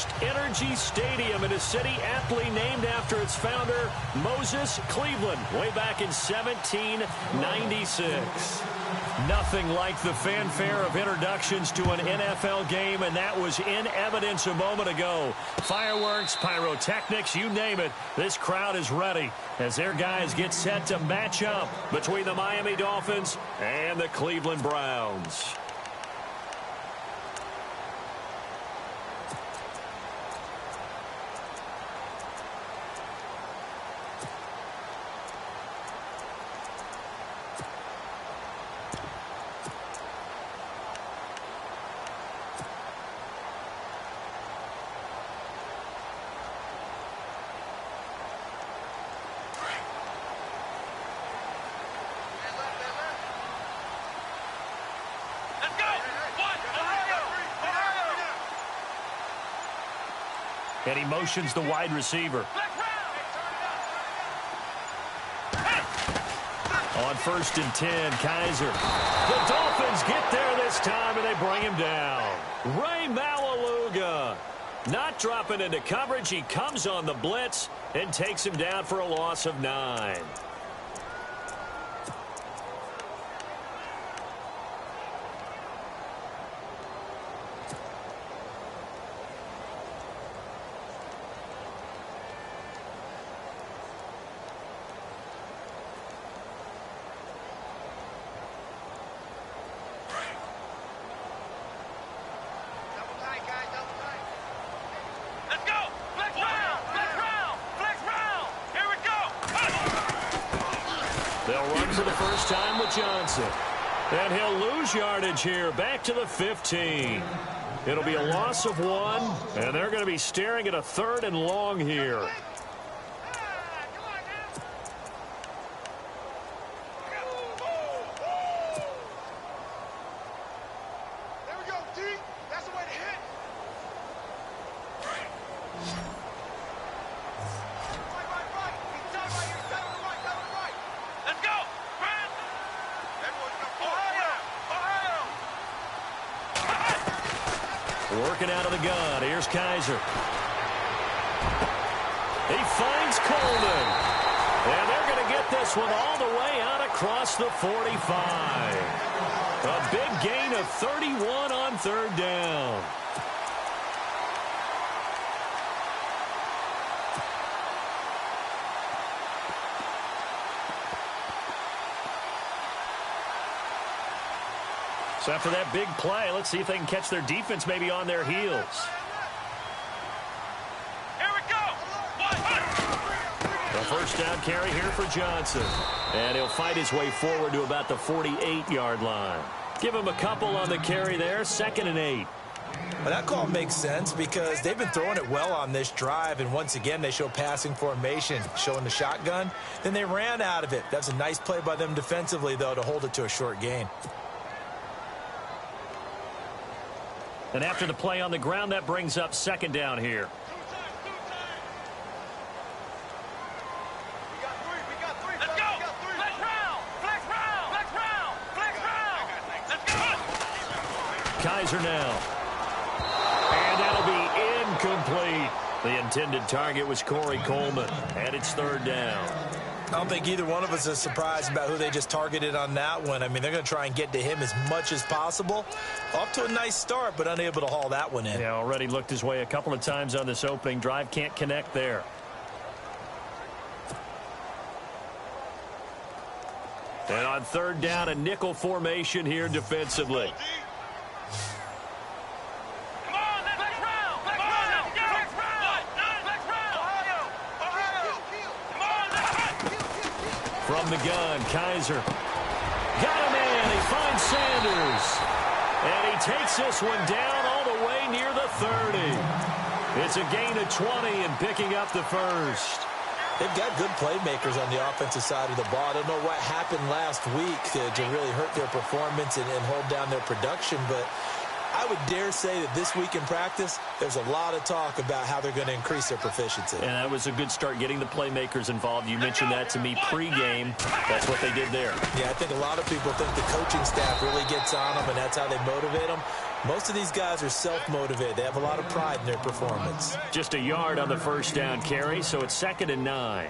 First Energy Stadium in a city aptly named after its founder, Moses Cleveland, way back in 1796. Nothing like the fanfare of introductions to an NFL game, and that was in evidence a moment ago. Fireworks, pyrotechnics, you name it. This crowd is ready as their guys get set to match up between the Miami Dolphins and the Cleveland Browns. And he motions the wide receiver. On 1st and 10, Kaiser. The Dolphins get there this time, and they bring him down. Ray Malaluga not dropping into coverage. He comes on the blitz and takes him down for a loss of 9. For the first time with Johnson. And he'll lose yardage here, back to the 15. It'll be a loss of 1, and they're going to be staring at a 3rd and long here. Working out of the gun. Here's Kaiser. He finds Coleman. And they're going to get this one all the way out across the 45. A big gain of 31 on 3rd down. So after that big play, let's see if they can catch their defense maybe on their heels. Here we go. The first down carry here for Johnson. And he'll fight his way forward to about the 48-yard line. Give him a couple on the carry there, 2nd and 8. Well, that call makes sense because they've been throwing it well on this drive, and once again they show passing formation, showing the shotgun. Then they ran out of it. That's a nice play by them defensively, though, to hold it to a short gain. And after the play on the ground, that brings up 2nd down here. We got three. Let's go. Flex round. Let's go. Kaiser now. And that'll be incomplete. The intended target was Corey Coleman. And it's 3rd down. I don't think either one of us is surprised about who they just targeted on that one. I mean, they're going to try and get to him as much as possible. Off to a nice start, but unable to haul that one in. Yeah, already looked his way a couple of times on this opening drive. Can't connect there. And on 3rd down, a nickel formation here defensively. From the gun, Kaiser. Got him in. He finds Sanders. And he takes this one down all the way near the 30. It's a gain of 20 and picking up the first. They've got good playmakers on the offensive side of the ball. I don't know what happened last week to really hurt their performance and hold down their production, but I would dare say that this week in practice, there's a lot of talk about how they're going to increase their proficiency. And that was a good start getting the playmakers involved. You mentioned that to me pregame. That's what they did there. Yeah, I think a lot of people think the coaching staff really gets on them, and that's how they motivate them. Most of these guys are self-motivated. They have a lot of pride in their performance. Just a yard on the first down carry, so it's 2nd and 9.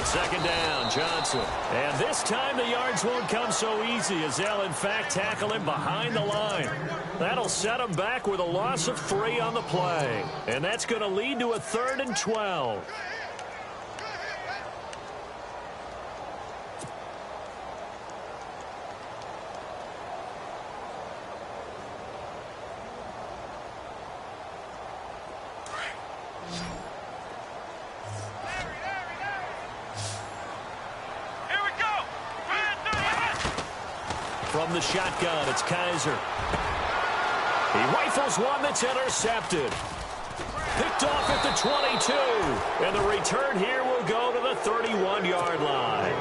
Second down, Johnson. And this time the yards won't come so easy as they'll, in fact, tackle him behind the line. That'll set him back with a loss of 3 on the play. And that's going to lead to a 3rd and 12. From the shotgun, it's Kaiser. He rifles one that's intercepted. Picked off at the 22. And the return here will go to the 31-yard line.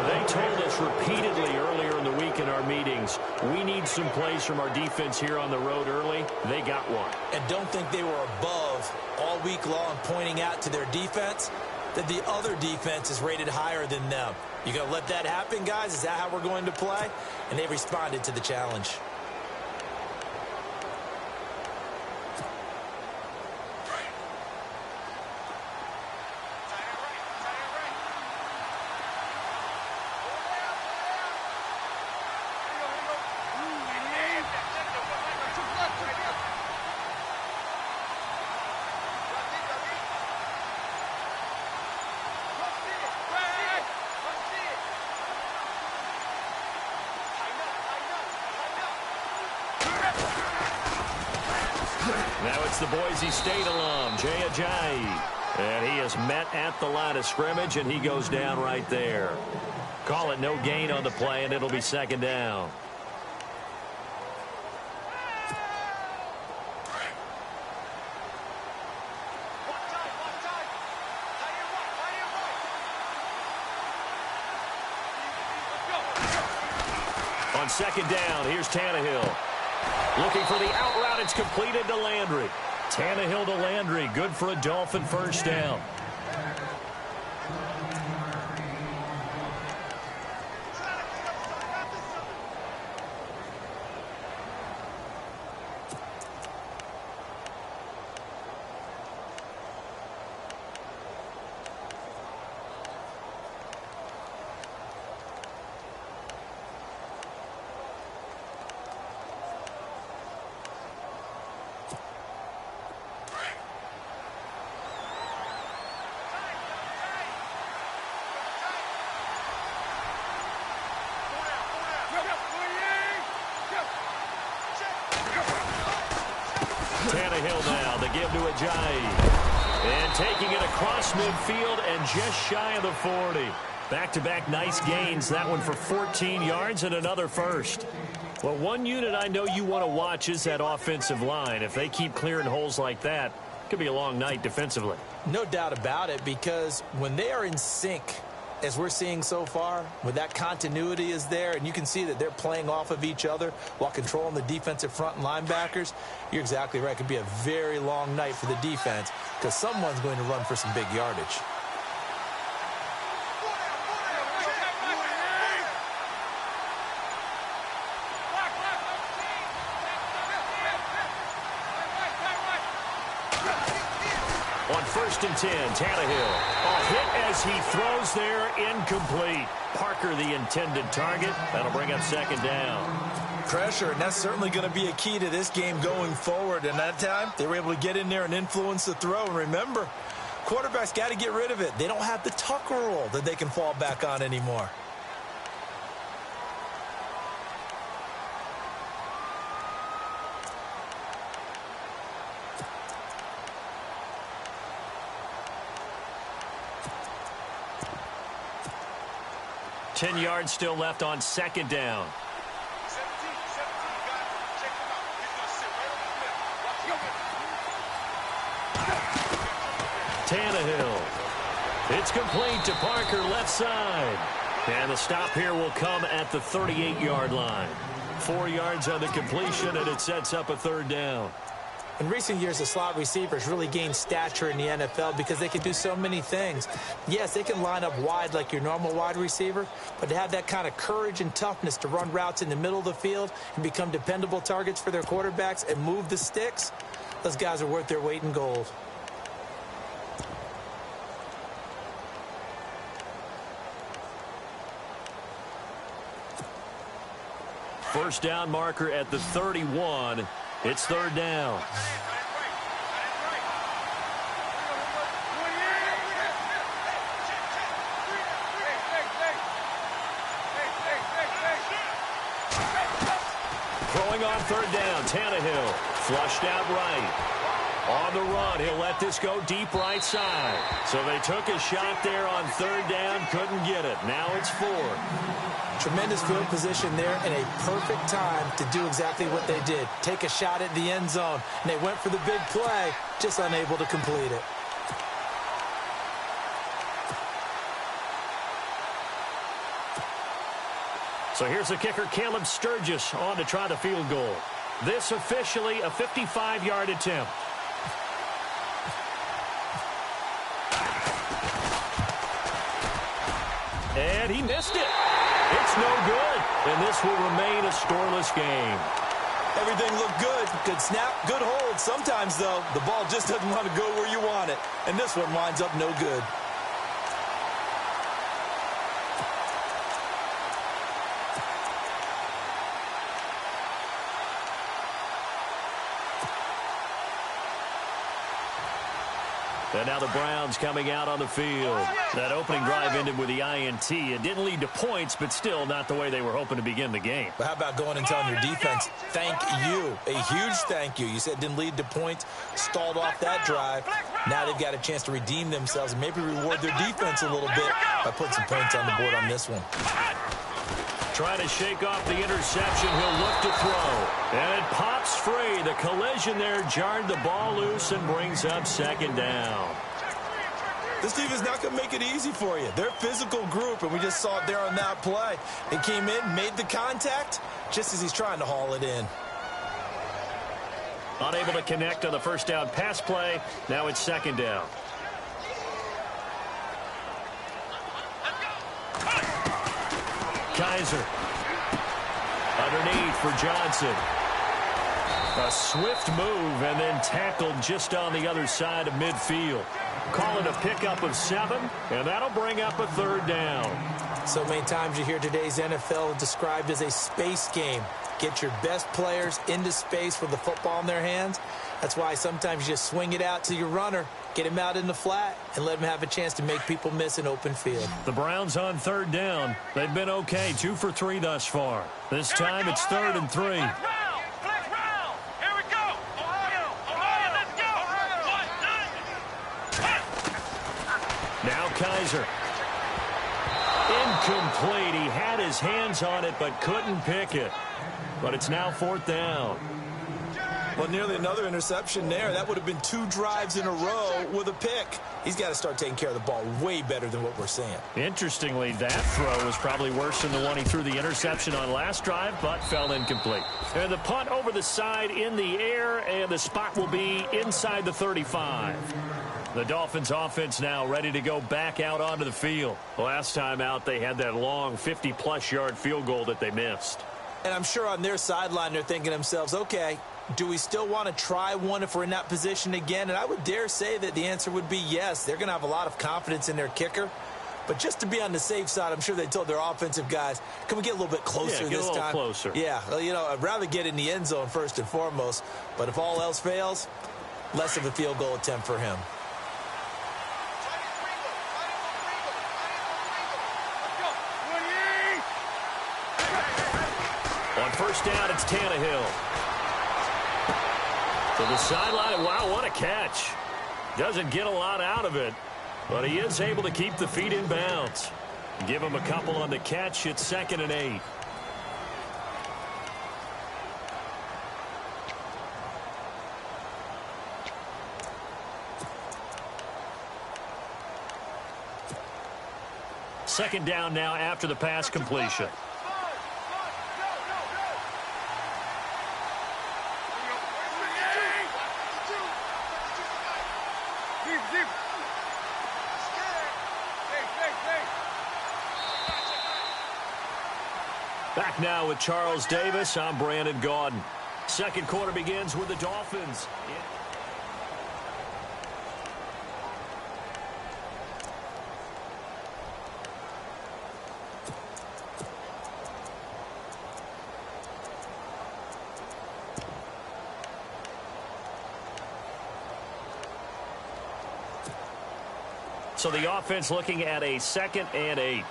They told us repeatedly earlier in the week in our meetings, we need some plays from our defense here on the road early. They got one. And don't think they were above all week long pointing out to their defense that the other defense is rated higher than them. You going to let that happen, guys? Is that how we're going to play? And they responded to the challenge. Now it's the Boise State alum, Jay Ajayi. And he is met at the line of scrimmage, and he goes down right there. Call it no gain on the play, and it'll be 2nd down. On 2nd down, here's Tannehill. Looking for the out route. It's completed to Landry. Tannehill to Landry. Good for a Dolphin first down. Tannehill now, they give to Ajayi. And taking it across midfield and just shy of the 40. Back-to-back nice gains, that one for 14 yards and another first. Well, one unit I know you want to watch is that offensive line. If they keep clearing holes like that, it could be a long night defensively. No doubt about it, because when they are in sync, as we're seeing so far, when that continuity is there and you can see that they're playing off of each other while controlling the defensive front and linebackers, you're exactly right. It could be a very long night for the defense because someone's going to run for some big yardage. On 1st and 10, Tannehill. A hit as he throws there, incomplete. Parker, the intended target. That'll bring up 2nd down. Pressure, and that's certainly going to be a key to this game going forward. And that time, they were able to get in there and influence the throw. And remember, quarterbacks got to get rid of it. They don't have the Tucker rule that they can fall back on anymore. Ten yards still left on 2nd down. Tannehill. It's complete to Parker, left side. And the stop here will come at the 38-yard line. 4 yards on the completion, and it sets up a third down. In recent years, the slot receivers really gained stature in the NFL because they can do so many things. Yes, they can line up wide like your normal wide receiver, but to have that kind of courage and toughness to run routes in the middle of the field and become dependable targets for their quarterbacks and move the sticks, those guys are worth their weight in gold. First down marker at the 31. It's third down. Throwing on third down, Tannehill. Flushed out right. On the run, he'll let this go deep right side. So they took a shot there on third down, couldn't get it. Now it's 4. Tremendous field position there and a perfect time to do exactly what they did. Take a shot at the end zone. And they went for the big play, just unable to complete it. So here's the kicker, Caleb Sturgis, on to try the field goal. This officially a 55-yard attempt. And he missed it. It's no good. And this will remain a scoreless game. Everything looked good. Good snap, good hold. Sometimes, though, the ball just doesn't want to go where you want it. And this one winds up no good. And now the Browns coming out on the field. That opening drive ended with the INT. It didn't lead to points, but still not the way they were hoping to begin the game. But how about going and telling your defense, thank you, a huge thank you. You said it didn't lead to points, stalled off that drive. Now they've got a chance to redeem themselves and maybe reward their defense a little bit by putting some points on the board on this one. Trying to shake off the interception. He'll look to throw. And it pops free. The collision there jarred the ball loose and brings up second down. This team is not going to make it easy for you. They're a physical group, and we just saw it there on that play. They came in, made the contact, just as he's trying to haul it in. Unable to connect on the first down pass play. Now it's second down. Kaiser. Underneath for Johnson. A swift move and then tackled just on the other side of midfield. Call it a pickup of 7, and that'll bring up a third down. So many times you hear today's NFL described as a space game. Get your best players into space with the football in their hands. That's why sometimes you just swing it out to your runner, get him out in the flat, and let him have a chance to make people miss an open field. The Browns on third down. They've been okay, 2 for 3 thus far. This time it's 3rd and 3. Now Kaiser. Incomplete. He had his hands on it but couldn't pick it. But it's now 4th down. Well, nearly another interception there. That would have been 2 drives in a row with a pick. He's got to start taking care of the ball way better than what we're seeing. Interestingly, that throw was probably worse than the one he threw the interception on last drive, but fell incomplete. And the punt over the side in the air, and the spot will be inside the 35. The Dolphins offense now ready to go back out onto the field. Last time out, they had that long 50-plus yard field goal that they missed. And I'm sure on their sideline they're thinking to themselves, okay, do we still want to try one if we're in that position again? And I would dare say that the answer would be yes. They're going to have a lot of confidence in their kicker. But just to be on the safe side, I'm sure they told their offensive guys, can we get a little bit closer this time? Get a little closer. Yeah, well, you know, I'd rather get in the end zone first and foremost. But if all else fails, less of a field goal attempt for him. On first down, it's Tannehill. To the sideline. Wow, what a catch. Doesn't get a lot out of it, but he is able to keep the feet in bounds. Give him a couple on the catch. It's 2nd and 8. Second down now after the pass completion. Back now with Charles Davis. I'm Brandon Gaudin. Second quarter begins with the Dolphins. So the offense looking at a 2nd and 8.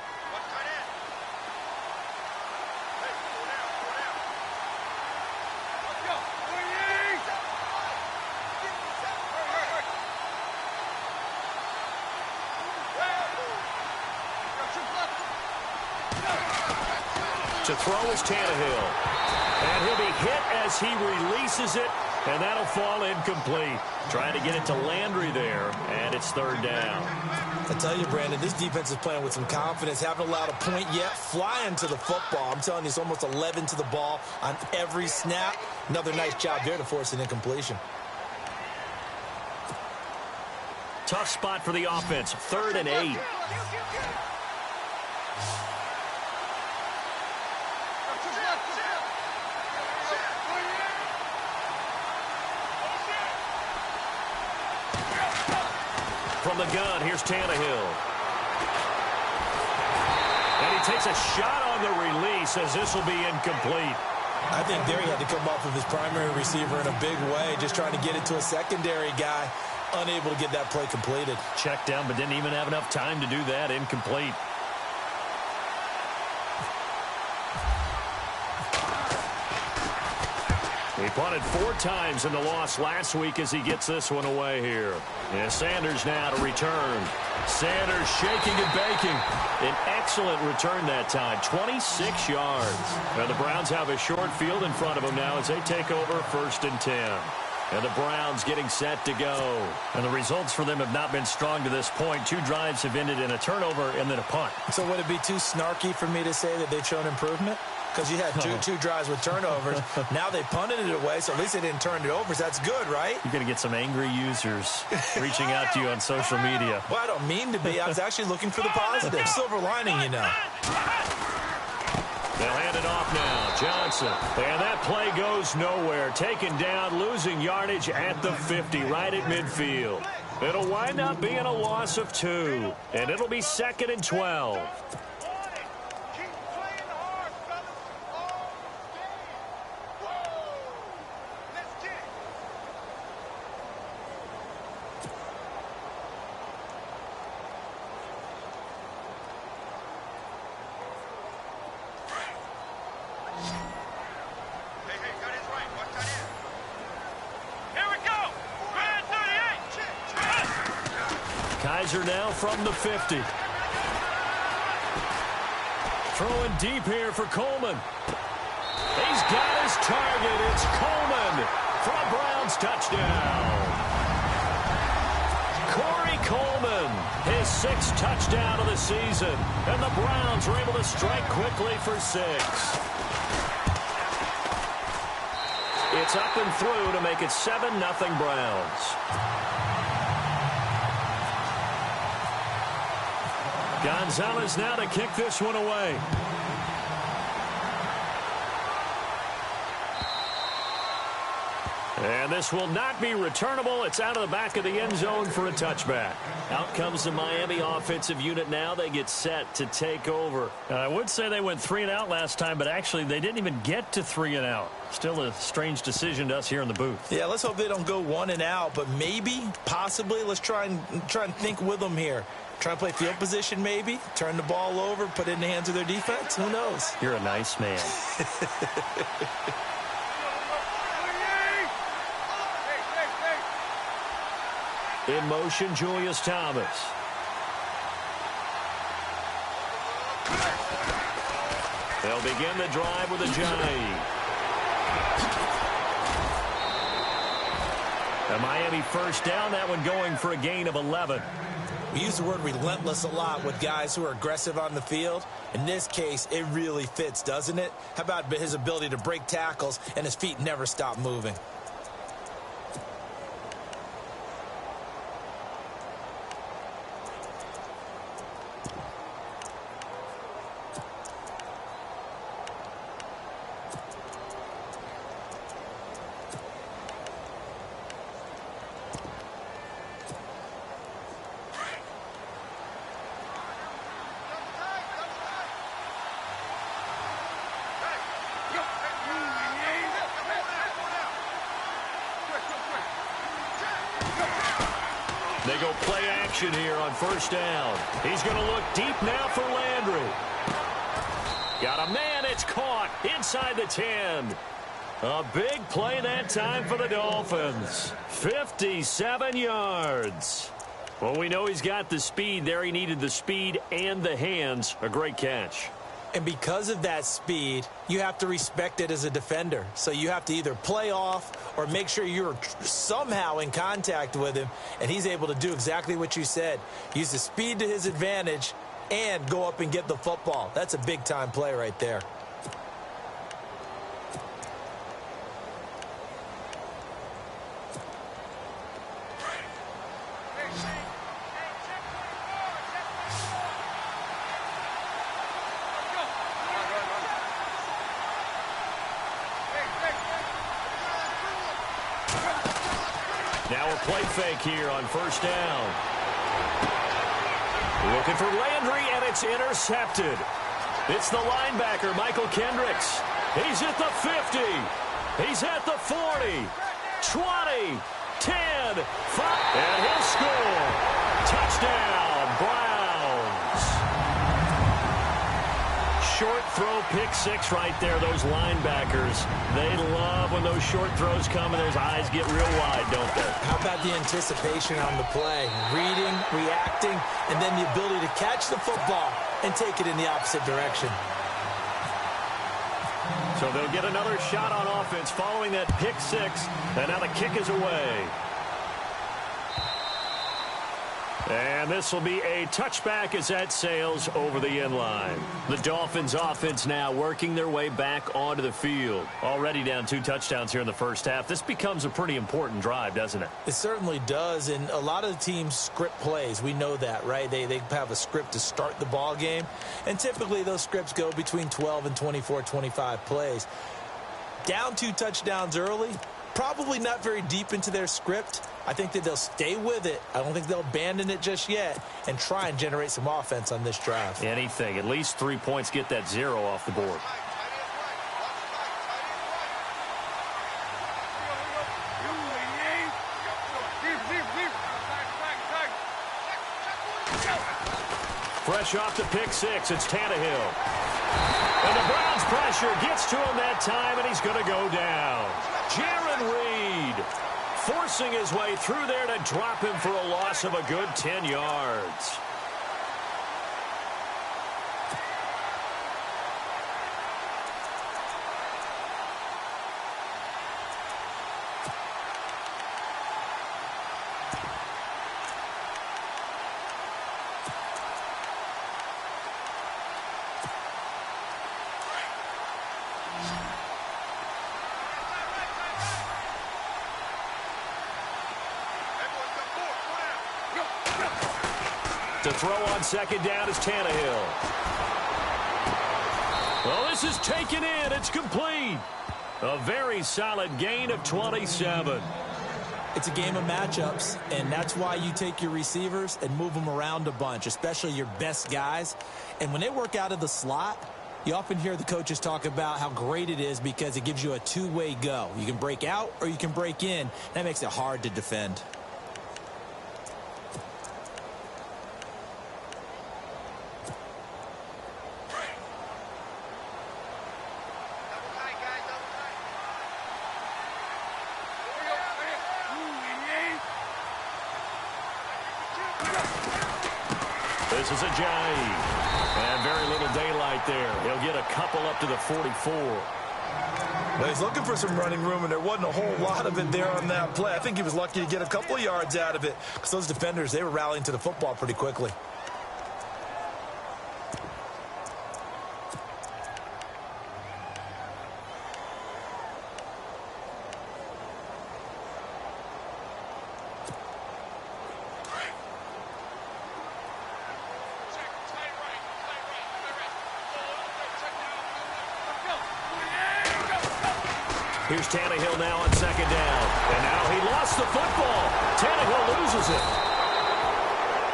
To throw is Tannehill. And he'll be hit as he releases it, and that'll fall incomplete. Trying to get it to Landry there, and it's 3rd down. I tell you, Brandon, this defense is playing with some confidence. Haven't allowed a point yet. Flying to the football. I'm telling you, it's almost 11 to the ball on every snap. Another nice job there to force an incompletion. Tough spot for the offense. 3rd and 8. From the gun, here's Tannehill. And he takes a shot on the release as this will be incomplete. I think there he had to come off of his primary receiver in a big way, just trying to get it to a secondary guy, unable to get that play completed. Checked down, but didn't even have enough time to do that. Incomplete. He punted 4 times in the loss last week as he gets this one away here. Yeah, Sanders now to return. Sanders shaking and baking. An excellent return that time. 26 yards. Now the Browns have a short field in front of them now as they take over 1st and 10. And the Browns getting set to go. And the results for them have not been strong to this point. 2 drives have ended in a turnover and then a punt. So would it be too snarky for me to say that they've shown improvement? Because you had two drives with turnovers. Now they punted it away, so at least they didn't turn it over. So that's good, right? You're going to get some angry users reaching out to you on social media. Well, I don't mean to be. I was actually looking for the positive. Silver lining, you know. They'll hand it off now. Johnson. And that play goes nowhere. Taken down, losing yardage at the 50, right at midfield. It'll wind up being a loss of 2. And it'll be 2nd and 12. Kaiser now from the 50. Throwing deep here for Coleman. He's got his target. It's Coleman for a Browns touchdown. Corey Coleman, his 6th touchdown of the season. And the Browns are able to strike quickly for 6. It's up and through to make it 7-0 Browns. Gonzalez now to kick this one away. And this will not be returnable. It's out of the back of the end zone for a touchback. Out comes the Miami offensive unit now. They get set to take over. I would say they went 3 and out last time, but actually they didn't even get to 3 and out. Still a strange decision to us here in the booth. Yeah, let's hope they don't go 1 and out, but maybe, possibly, let's try and think with them here. Try and play field position maybe, turn the ball over, put it in the hands of their defense. Who knows? You're a nice man. In motion, Julius Thomas. They'll begin the drive with a Johnny. A Miami 1st down, that one going for a gain of 11. We use the word relentless a lot with guys who are aggressive on the field. In this case, it really fits, doesn't it? How about his ability to break tackles and his feet never stop moving? They go play action here on first down. He's going to look deep now for Landry. Got a man. It's caught inside the 10. A big play that time for the Dolphins. 57 yards. Well, we know he's got the speed there. He needed the speed and the hands. A great catch. And because of that speed, you have to respect it as a defender. So you have to either play off or make sure you're somehow in contact with him. And he's able to do exactly what you said. Use the speed to his advantage and go up and get the football. That's a big-time play right there. Now a play fake here on first down. Looking for Landry, and it's intercepted. It's the linebacker, Michael Kendricks. He's at the 50. He's at the 40. 20, 10, 5, and he'll score. Touchdown, Browns. Short throw, pick six right there, those linebackers. They love when those short throws come and their eyes get real wide, don't they? How about the anticipation on the play? Reading, reacting, and then the ability to catch the football and take it in the opposite direction. So they'll get another shot on offense following that pick six, and now the kick is away. And this will be a touchback as that sails over the end line. The Dolphins offense now working their way back onto the field. Already down 2 touchdowns here in the first half. This becomes a pretty important drive, doesn't it? It certainly does, and a lot of the teams script plays. We know that, right? They have a script to start the ball game, and typically those scripts go between 12 and 24, 25 plays. Down 2 touchdowns early, probably not very deep into their script. I think that they'll stay with it. I don't think they'll abandon it just yet and try and generate some offense on this drive. Anything. At least 3 points, get that 0 off the board. Fresh off the pick six, it's Tannehill. And the Browns pressure gets to him that time, and he's going to go down. Jaron Reed forcing his way through there to drop him for a loss of a good 10 yards. To throw on second down is Tannehill. Well, this is taken in. It's complete. A very solid gain of 27. It's a game of matchups, and that's why you take your receivers and move them around a bunch, especially your best guys. And when they work out of the slot, you often hear the coaches talk about how great it is because it gives you a two-way go. You can break out or you can break in. That makes it hard to defend. This is Ajayi. And very little daylight there. He'll get a couple up to the 44. Well, he's looking for some running room, and there wasn't a whole lot of it there on that play. I think he was lucky to get a couple of yards out of it because those defenders, they were rallying to the football pretty quickly. Here's Tannehill now on second down. And now he lost the football. Tannehill loses it.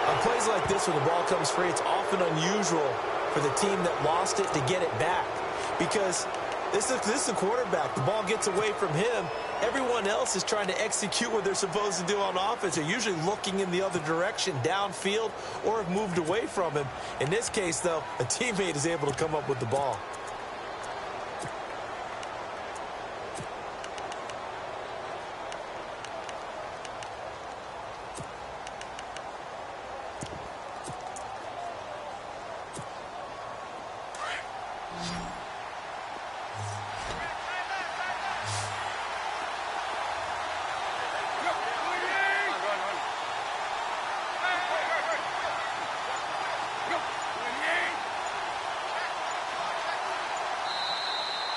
On plays like this, when the ball comes free, it's often unusual for the team that lost it to get it back. Because this is a quarterback. The ball gets away from him. Everyone else is trying to execute what they're supposed to do on offense. They're usually looking in the other direction, downfield, or have moved away from him. In this case, though, a teammate is able to come up with the ball.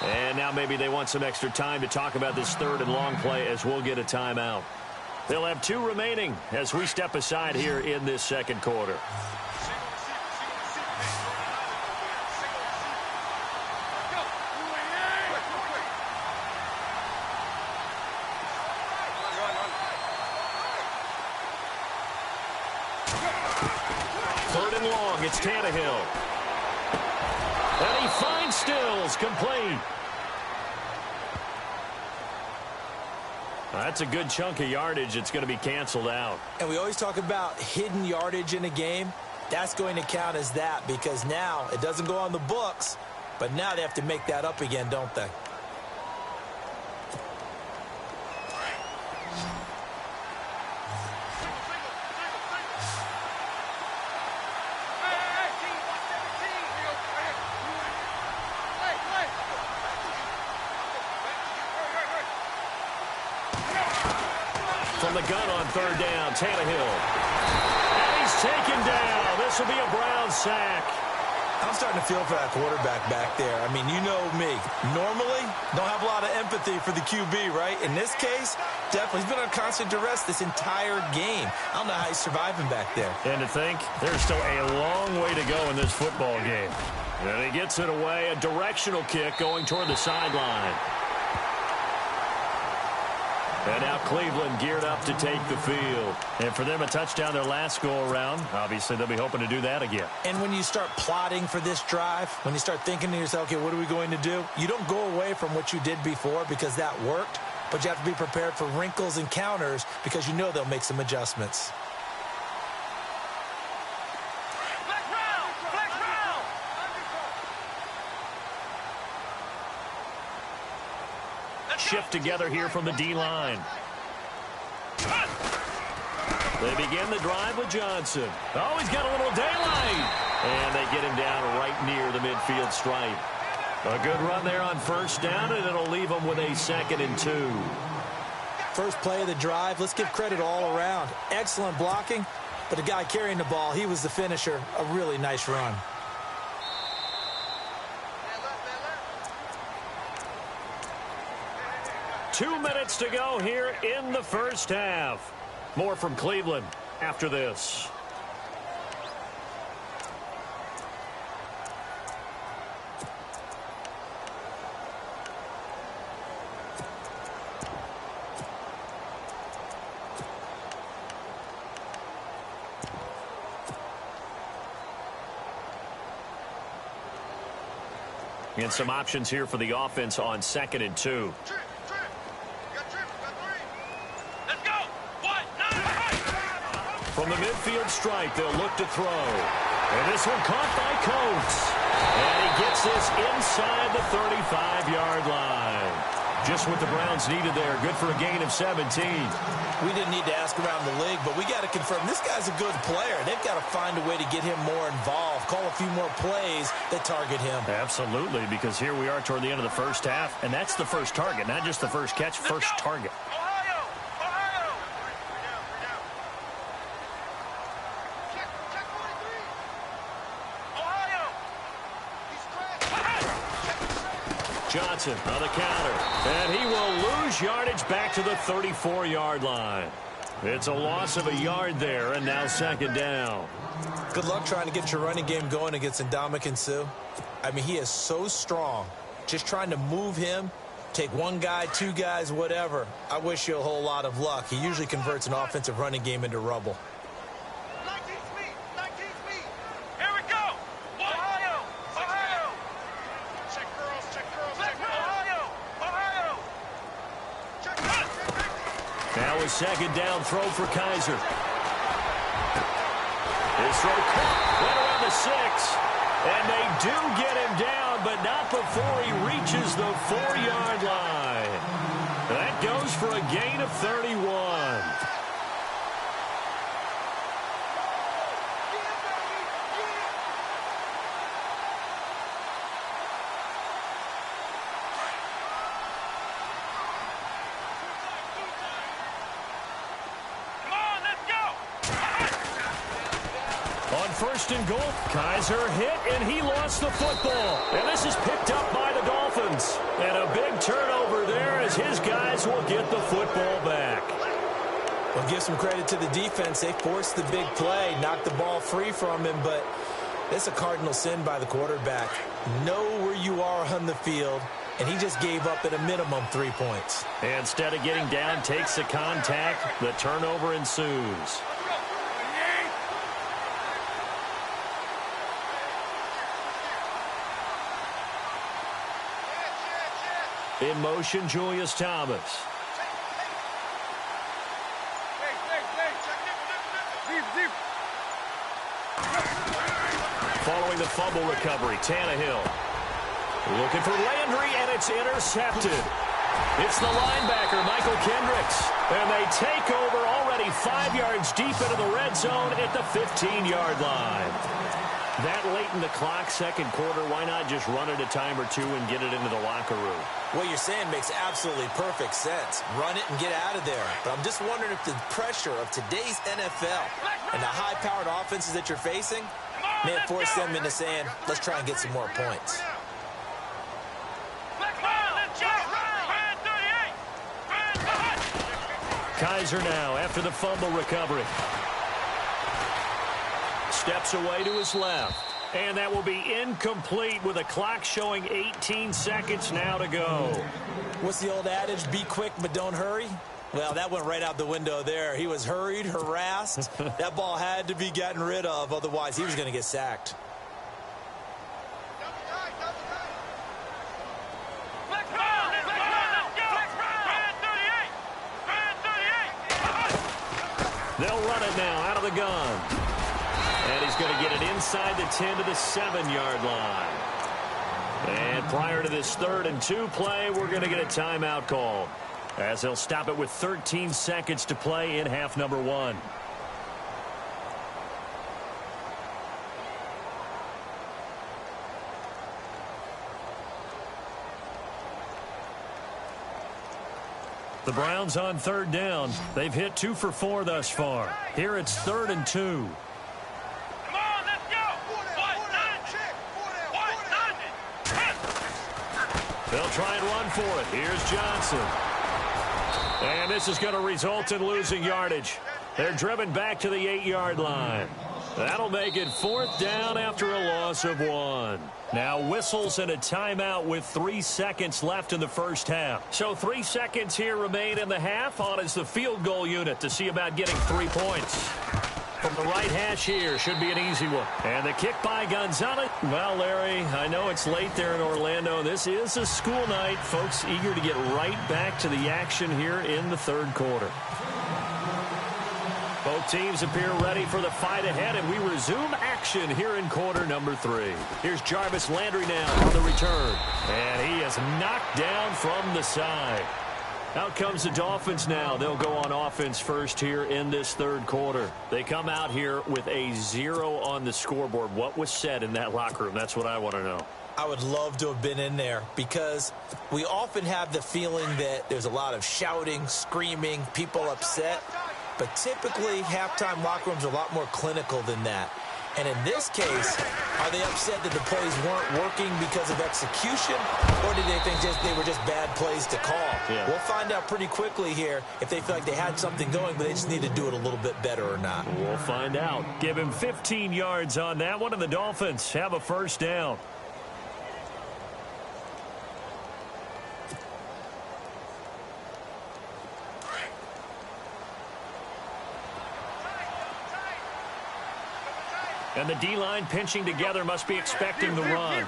And now maybe they want some extra time to talk about this third and long play as we'll get a timeout. They'll have 2 remaining as we step aside here in this second quarter. Third and long, it's Tannehill. And he finds Stills, complete. That's a good chunk of yardage. It's going to be canceled out. And we always talk about hidden yardage in a game. That's going to count as that because now it doesn't go on the books, but now they have to make that up again, don't they? From the gun on third down, Tannehill. And he's taken down. This will be a Brown sack. I'm starting to feel for that quarterback back there. I mean, you know me. Normally, don't have a lot of empathy for the QB, right? In this case, definitely. He's been on constant duress this entire game. I don't know how he's surviving back there. And to think, there's still a long way to go in this football game. And he gets it away, a directional kick going toward the sideline. And now Cleveland geared up to take the field. And for them, a touchdown their last go-around. Obviously, they'll be hoping to do that again. And when you start plotting for this drive, when you start thinking to yourself, okay, what are we going to do? You don't go away from what you did before because that worked, but you have to be prepared for wrinkles and counters because you know they'll make some adjustments. Shift together here from the D-line. They begin the drive with Johnson. Oh, he's got a little daylight. And they get him down right near the midfield stripe. A good run there on first down, and it'll leave them with a 2nd and 2. First play of the drive, let's give credit all around. Excellent blocking, but the guy carrying the ball, he was the finisher. A really nice run. Two minutes to go here in the first half. More from Cleveland after this. And some options here for the offense on 2nd and 2. From the midfield stripe, they'll look to throw. And this one caught by Coates. And he gets this inside the 35-yard line. Just what the Browns needed there. Good for a gain of 17. We didn't need to ask around the league, but we got to confirm this guy's a good player. They've got to find a way to get him more involved, call a few more plays that target him. Absolutely, because here we are toward the end of the first half, and that's the first target, not just the first catch, first target. Johnson on the counter, and he will lose yardage back to the 34-yard line. It's a loss of a yard there, and now second down. Good luck trying to get your running game going against Ndamukong Suh. I mean, he is so strong. Just trying to move him, take one guy, two guys, whatever. I wish you a whole lot of luck. He usually converts an offensive running game into rubble. Now a second down throw for Kaiser. His throw caught, went around the 6. And they do get him down, but not before he reaches the 4-yard line. That goes for a gain of 31. First and goal. Kaiser hit, and he lost the football. And this is picked up by the Dolphins. And a big turnover there as his guys will get the football back. Well, give some credit to the defense. They forced the big play, knocked the ball free from him, but it's a cardinal sin by the quarterback. Know where you are on the field, and he just gave up at a minimum 3 points. Instead of getting down, takes the contact. The turnover ensues. In motion, Julius Thomas. Following the fumble recovery, Tannehill. Looking for Landry, and it's intercepted. It's the linebacker, Michael Kendricks. And they take over already 5 yards deep into the red zone at the 15-yard line. That late in the clock, second quarter, why not just run it a time or two and get it into the locker room? What you're saying makes absolutely perfect sense. Run it and get out of there. But I'm just wondering if the pressure of today's NFL and the high-powered offenses that you're facing may have forced them into saying, let's try and get some more points. Kaiser now after the fumble recovery. Steps away to his left. And that will be incomplete with a clock showing 18 seconds now to go. What's the old adage? Be quick, but don't hurry? Well, that went right out the window there. He was hurried, harassed. That ball had to be gotten rid of. Otherwise, he was going to get sacked. They'll run it now out of the gun. And he's going to get it inside the 10 to the 7-yard line. And prior to this 3rd and 2 play, we're going to get a timeout call, as they'll stop it with 13 seconds to play in half number 1. The Browns on 3rd down. They've hit 2 for 4 thus far. Here it's 3rd and 2. They'll try and run for it. Here's Johnson. And this is going to result in losing yardage. They're driven back to the 8-yard line. That'll make it 4th down after a loss of 1. Now whistles and a timeout with 3 seconds left in the first half. So 3 seconds here remain in the half. On is the field goal unit to see about getting 3 points. From the right hash here, should be an easy one. And the kick by Gonzalez. Well, Larry, I know it's late there in Orlando. This is a school night. Folks eager to get right back to the action here in the 3rd quarter. Folks Both teams appear ready for the fight ahead, and we resume action here in quarter number 3. Here's Jarvis Landry now on the return. And he is knocked down from the side. Out comes the Dolphins now. They'll go on offense first here in this third quarter. They come out here with a 0 on the scoreboard. What was said in that locker room? That's what I want to know. I would love to have been in there because we often have the feeling that there's a lot of shouting, screaming, people upset. But typically, halftime locker rooms are a lot more clinical than that. And in this case, are they upset that the plays weren't working because of execution, or did they think they were just bad plays to call? Yeah. We'll find out pretty quickly here if they feel like they had something going, but they just need to do it a little bit better or not. We'll find out. Give him 15 yards on that one, and the Dolphins have a first down. And the D-line pinching together must be expecting the run.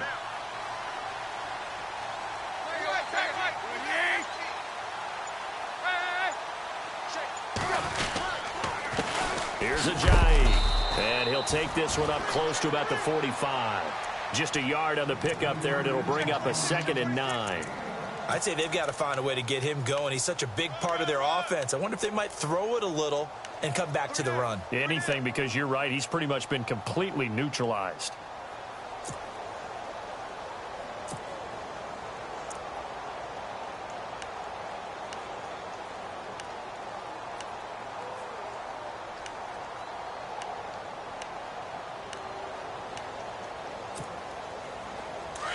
Here's Ajayi. And he'll take this one up close to about the 45. Just a yard on the pickup there, and it'll bring up a 2nd and 9. I'd say they've got to find a way to get him going. He's such a big part of their offense. I wonder if they might throw it a little and come back to the run. Anything, because you're right. He's pretty much been completely neutralized.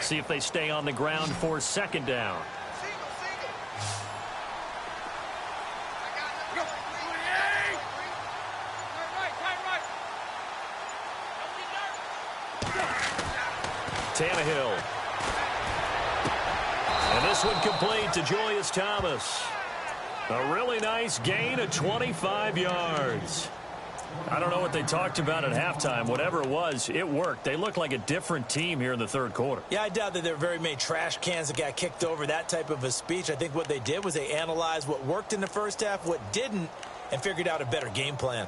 See if they stay on the ground for 2nd down. Tannehill. And this one complete to Julius Thomas. A really nice gain of 25 yards. I don't know what they talked about at halftime. Whatever it was, it worked. They look like a different team here in the third quarter. Yeah, I doubt that there were very many trash cans that got kicked over, that type of a speech. I think what they did was they analyzed what worked in the first half, what didn't, and figured out a better game plan.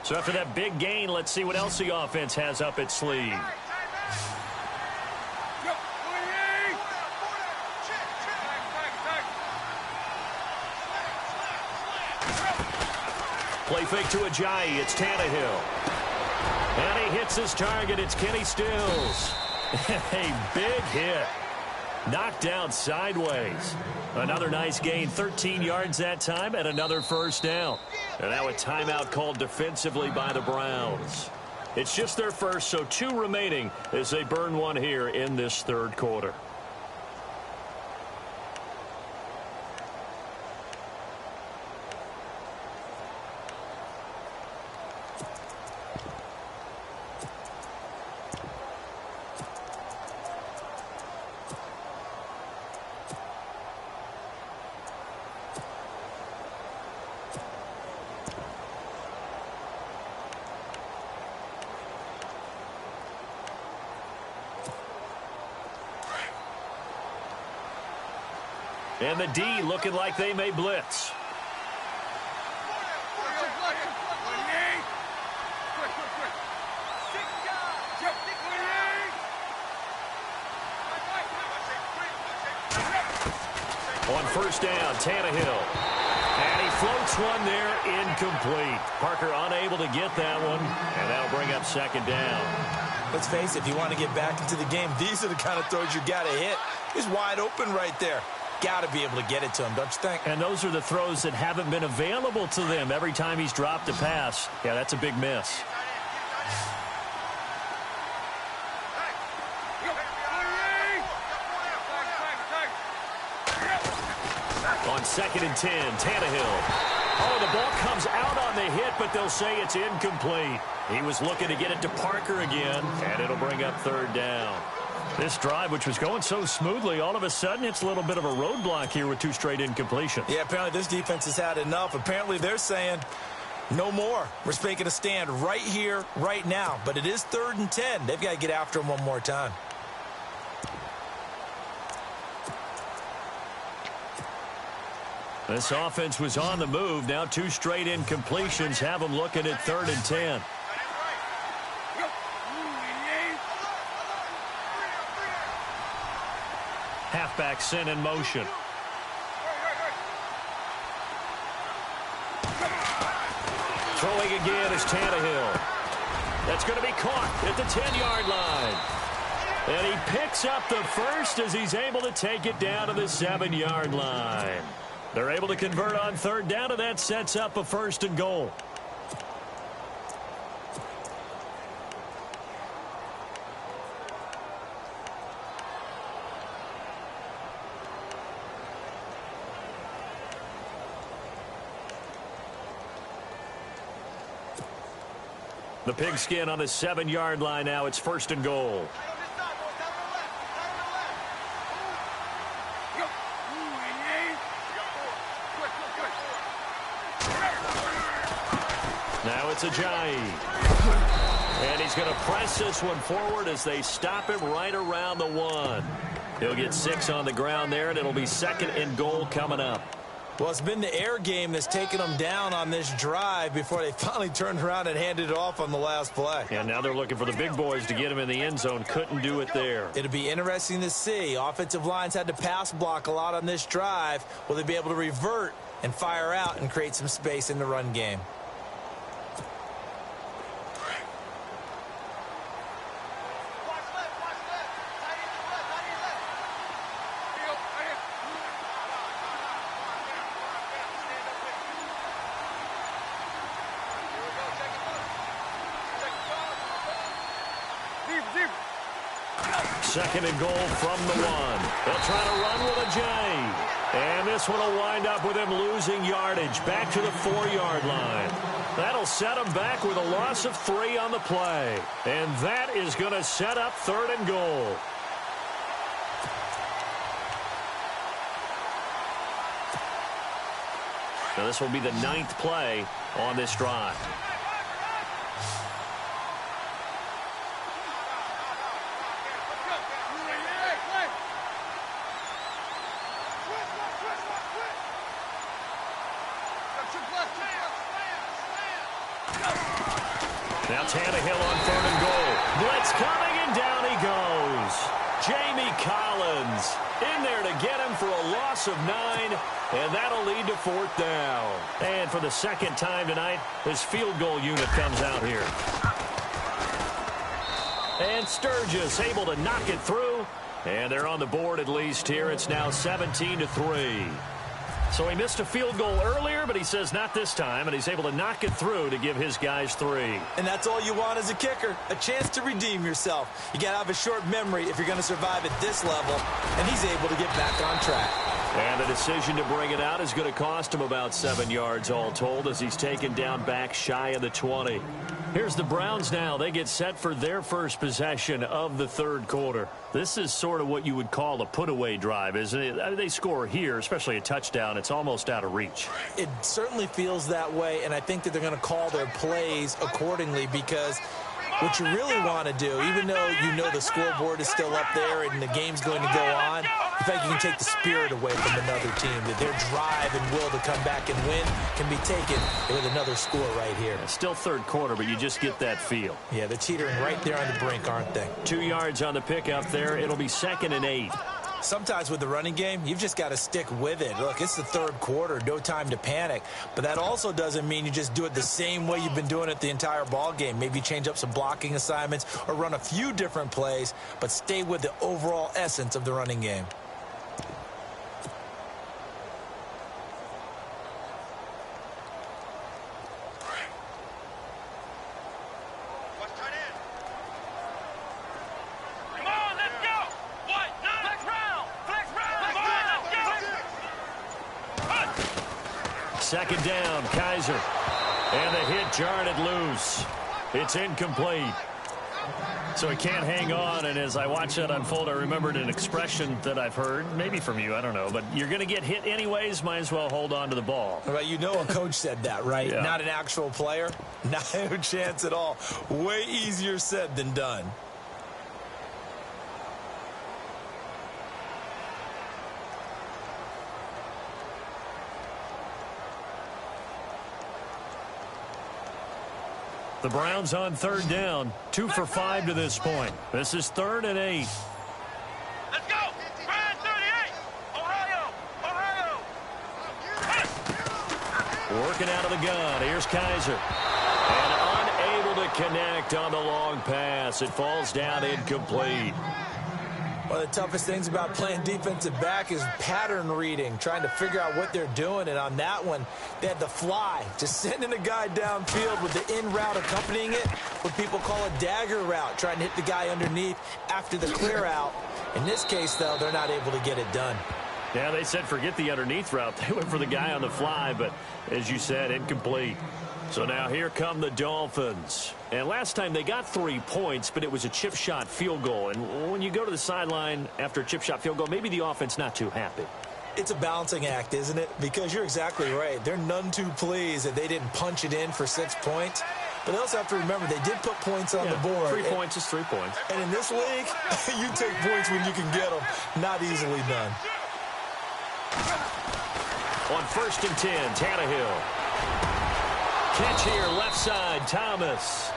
So after that big gain, let's see what else the offense has up its sleeve. Play fake to Ajayi. It's Tannehill. And he hits his target. It's Kenny Stills. A big hit. Knocked down sideways. Another nice gain. 13 yards that time and another first down. And now a timeout called defensively by the Browns. It's just their first, so 2 remaining as they burn one here in this third quarter. And the D looking like they may blitz. On first down, Tannehill. And he floats one there, incomplete. Parker unable to get that one, and that'll bring up 2nd down. Let's face it, if you want to get back into the game, these are the kind of throws you got to hit. He's wide open right there. Got to be able to get it to him, don't you think? And those are the throws that haven't been available to them every time he's dropped a pass. Yeah, that's a big miss. On 2nd and 10, Tannehill. Oh, the ball comes out on the hit, but they'll say it's incomplete. He was looking to get it to Parker again, and it'll bring up 3rd down. This drive, which was going so smoothly, all of a sudden it's a little bit of a roadblock here with 2 straight incompletions. Yeah, apparently this defense has had enough. Apparently they're saying no more. We're making a stand right here, right now. But it is 3rd and 10. They've got to get after him one more time. This offense was on the move. Now 2 straight incompletions have them looking at 3rd and 10. Halfback sent in motion. Throwing again is Tannehill. That's going to be caught at the 10-yard line. And he picks up the first as he's able to take it down to the 7-yard line. They're able to convert on 3rd down, and that sets up a 1st and goal. The pigskin on the 7-yard line now. It's 1st and goal. Now it's Ajayi. And he's going to press this one forward as they stop him right around the 1. He'll get 6 on the ground there, and it'll be 2nd and goal coming up. Well, it's been the air game that's taken them down on this drive before they finally turned around and handed it off on the last play. And now they're looking for the big boys to get him in the end zone. Couldn't do it there. It'll be interesting to see. Offensive lines had to pass block a lot on this drive. Will they be able to revert and fire out and create some space in the run game? Second and goal from the 1. They'll try to run with Ajayi. And this one will wind up with him losing yardage back to the 4-yard line. That'll set him back with a loss of 3 on the play. And that is going to set up 3rd and goal. Now this will be the 9th play on this drive. Now Tannehill on 3rd and goal. Blitz coming, and down he goes. Jamie Collins in there to get him for a loss of 9, and that'll lead to 4th down. And for the 2nd time tonight, this field goal unit comes out here. And Sturgis able to knock it through, and they're on the board at least here. It's now 17-3. So he missed a field goal earlier, but he says not this time, and he's able to knock it through to give his guys 3. And that's all you want as a kicker, a chance to redeem yourself. You got to have a short memory if you're going to survive at this level, and he's able to get back on track. And the decision to bring it out is going to cost him about 7 yards all told as he's taken down back shy of the 20. Here's the Browns now. They get set for their first possession of the 3rd quarter. This is sort of what you would call a put-away drive, isn't it? I mean, they score here, especially a touchdown. It's almost out of reach. It certainly feels that way, and I think that they're going to call their plays accordingly because what you really want to do, even though you know the scoreboard is still up there and the game's going to go on, in fact, you can take the spirit away from another team, that their drive and will to come back and win can be taken with another score right here. Still 3rd quarter, but you just get that feel. Yeah, they're teetering right there on the brink, aren't they? 2 yards on the pickup there. It'll be 2nd and 8. Sometimes with the running game, you've just got to stick with it. Look, it's the 3rd quarter, no time to panic. But that also doesn't mean you just do it the same way you've been doing it the entire ball game. Maybe change up some blocking assignments or run a few different plays, but stay with the overall essence of the running game. Second down, Kaiser. And the hit jarred it loose. It's incomplete. So he can't hang on, and as I watch that unfold, I remembered an expression that I've heard, maybe from you, I don't know, but you're going to get hit anyways, might as well hold on to the ball. Well, you know a coach said that, right? Yeah. Not an actual player. No chance at all. Way easier said than done. The Browns on third down, 2 for 5 to this point. This is 3rd and 8. Let's go! Brand 38! Ohio! Working out of the gun. Here's Kaiser. And unable to connect on the long pass. It falls down incomplete. One of the toughest things about playing defensive back is pattern reading, trying to figure out what they're doing. And on that one, they had the fly, just sending a guy downfield with the in route accompanying it, what people call a dagger route, trying to hit the guy underneath after the clear out. In this case, though, they're not able to get it done. Yeah, they said forget the underneath route. They went for the guy on the fly, but as you said, incomplete. So now here come the Dolphins. And last time they got 3 points, but it was a chip shot field goal. And when you go to the sideline after a chip shot field goal, maybe the offense not too happy. It's a balancing act, isn't it? Because you're exactly right. They're none too pleased that they didn't punch it in for 6 points. But they also have to remember they did put points on the board. 3 points is 3 points. And in this league, you take points when you can get them. Not easily done. On 1st and 10, Tannehill. Catch here, left side, Thomas.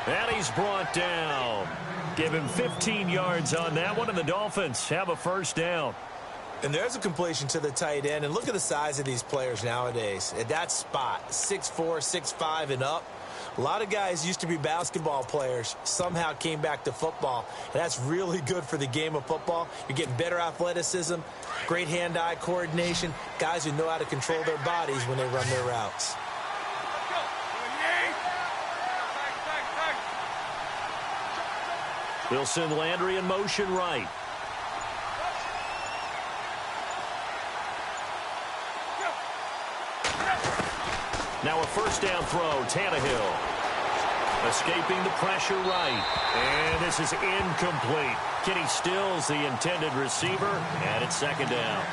And he's brought down. Give him 15 yards on that one, and the Dolphins have a 1st down. And there's a completion to the tight end. And look at the size of these players nowadays. At that spot, 6'4", 6'5", and up. A lot of guys used to be basketball players, somehow came back to football. And that's really good for the game of football. You're getting better athleticism, great hand-eye coordination, guys who know how to control their bodies when they run their routes. They'll send Landry in motion right. Now a 1st down throw, Tannehill. Escaping the pressure right. And this is incomplete. Kenny Stills, the intended receiver, and it's 2nd down.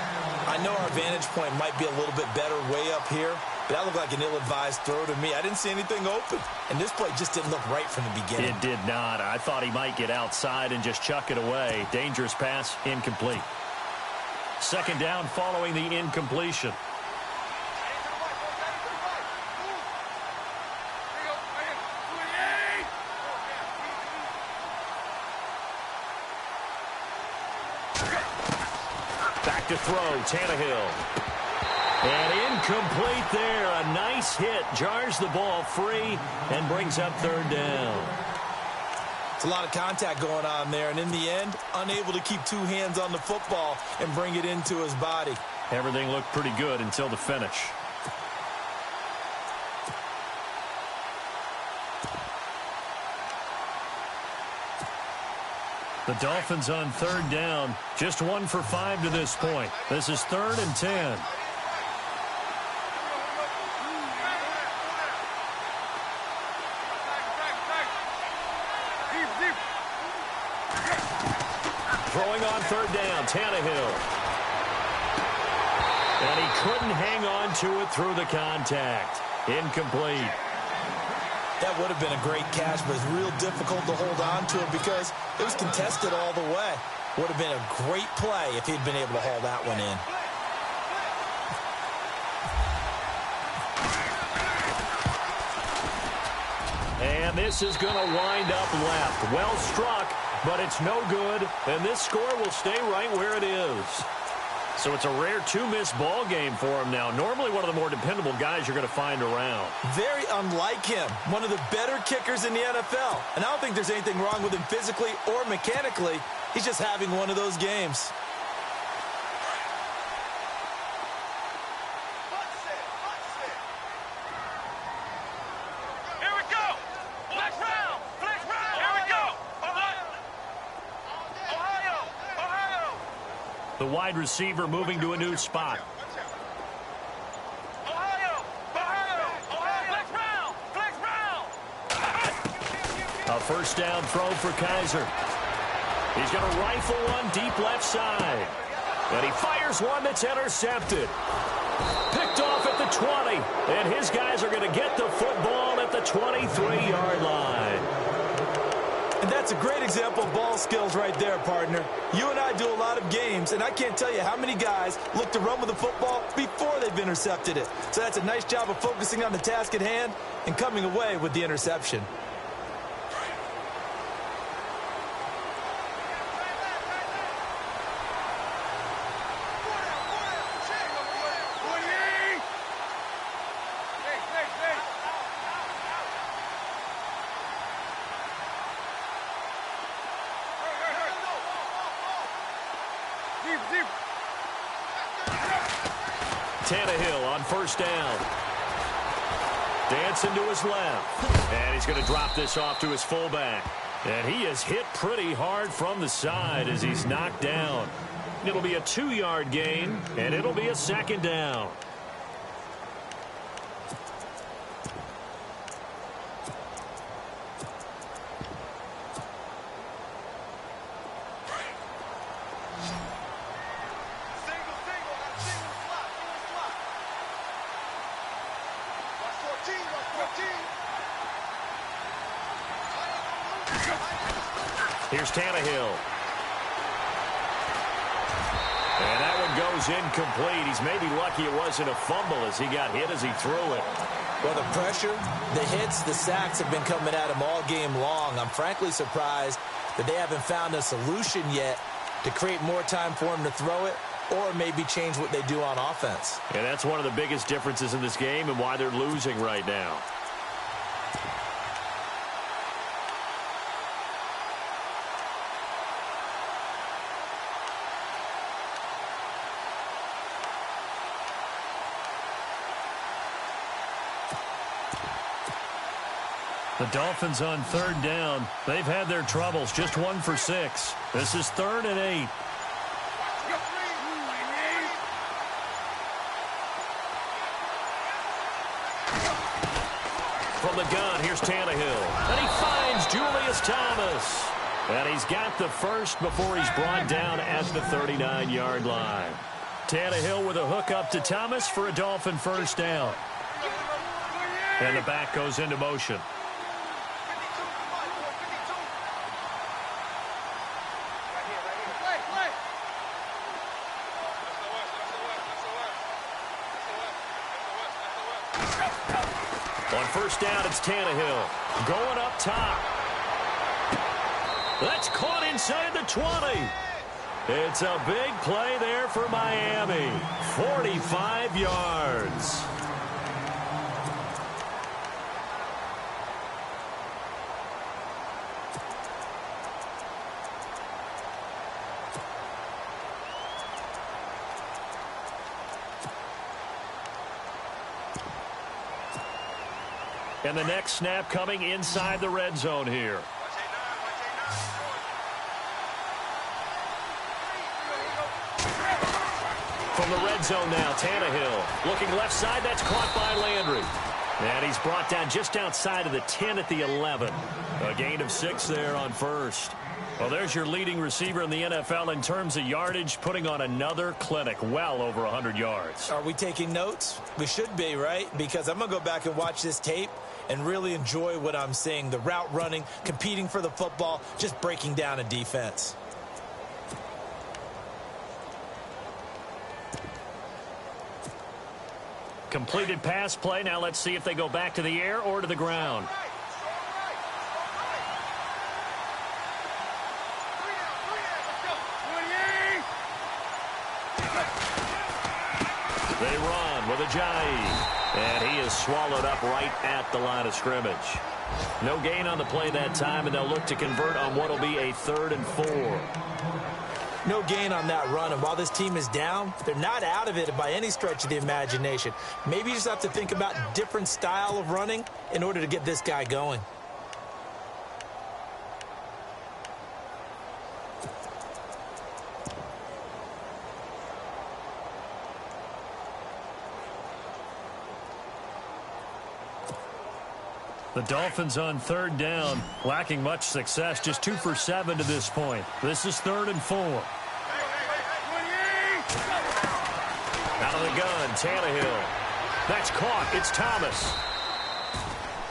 I know our vantage point might be a little bit better way up here, but that looked like an ill-advised throw to me. I didn't see anything open, and this play just didn't look right from the beginning. It did not. I thought he might get outside and just chuck it away. Dangerous pass, incomplete. 2nd down following the incompletion. Back to throw, Tannehill. And incomplete there. A nice hit. Jars the ball free and brings up 3rd down. It's a lot of contact going on there, and in the end, unable to keep 2 hands on the football and bring it into his body. Everything looked pretty good until the finish. The Dolphins on 3rd down, just 1 for 5 to this point. This is 3rd and 10. Throwing on 3rd down, Tannehill. And he couldn't hang on to it through the contact. Incomplete. That would have been a great catch, but it's real difficult to hold on to it because it was contested all the way. Would have been a great play if he'd been able to haul that one in. And this is going to wind up left. Well struck, but it's no good. And this score will stay right where it is. So it's a rare 2-miss ball game for him now. Normally one of the more dependable guys you're going to find around. Very unlike him. One of the better kickers in the NFL. And I don't think there's anything wrong with him physically or mechanically. He's just having one of those games. Here we go! Flex round! Flex round! Here we go! Ohio! The wide receiver moving to a new spot. Ohio! Flex round! Flex round! A 1st down throw for Kaiser. He's going to rifle one deep left side. And he fires one that's intercepted. Picked off at the 20. And his guys are going to get the football at the 23-yard line. And that's a great example of ball skills right there, partner. You and I do a lot of games, and I can't tell you how many guys look to run with the football before they've intercepted it. So that's a nice job of focusing on the task at hand and coming away with the interception. Tannehill on first down. Dancing to his left. And he's going to drop this off to his fullback. And he is hit pretty hard from the side as he's knocked down. It'll be a 2-yard gain, and it'll be a second down. Here's Tannehill. And that one goes incomplete. He's maybe lucky it wasn't a fumble as he got hit as he threw it. Well, the pressure, the hits, the sacks have been coming at him all game long. I'm frankly surprised that they haven't found a solution yet to create more time for him to throw it or maybe change what they do on offense. And that's one of the biggest differences in this game and why they're losing right now. The Dolphins on third down. They've had their troubles. Just 1 for 6. This is 3rd and 8. From the gun, here's Tannehill. And he finds Julius Thomas. And he's got the first before he's brought down at the 39-yard line. Tannehill with a hook up to Thomas for a Dolphin first down. And the back goes into motion. On first down, it's Tannehill going up top. That's caught inside the 20. It's a big play there for Miami. 45 yards. And the next snap coming inside the red zone here. From the red zone now, Tannehill. Looking left side, that's caught by Landry. And he's brought down just outside of the 10 at the 11. A gain of 6 there on first. Well, there's your leading receiver in the NFL in terms of yardage, putting on another clinic, well over 100 yards. Are we taking notes? We should be, right? Because I'm going to go back and watch this tape and really enjoy what I'm seeing. The route running, competing for the football, just breaking down a defense. Completed pass play. Now let's see if they go back to the air or to the ground. They run with Ajayi. And he is swallowed up right at the line of scrimmage. No gain on the play that time, and they'll look to convert on what will be a 3rd and 4. No gain on that run, and while this team is down, they're not out of it by any stretch of the imagination. Maybe you just have to think about different style of running in order to get this guy going. The Dolphins on 3rd down, lacking much success, just 2 for 7 to this point. This is 3rd and 4. Out of the gun, Tannehill. That's caught. It's Thomas.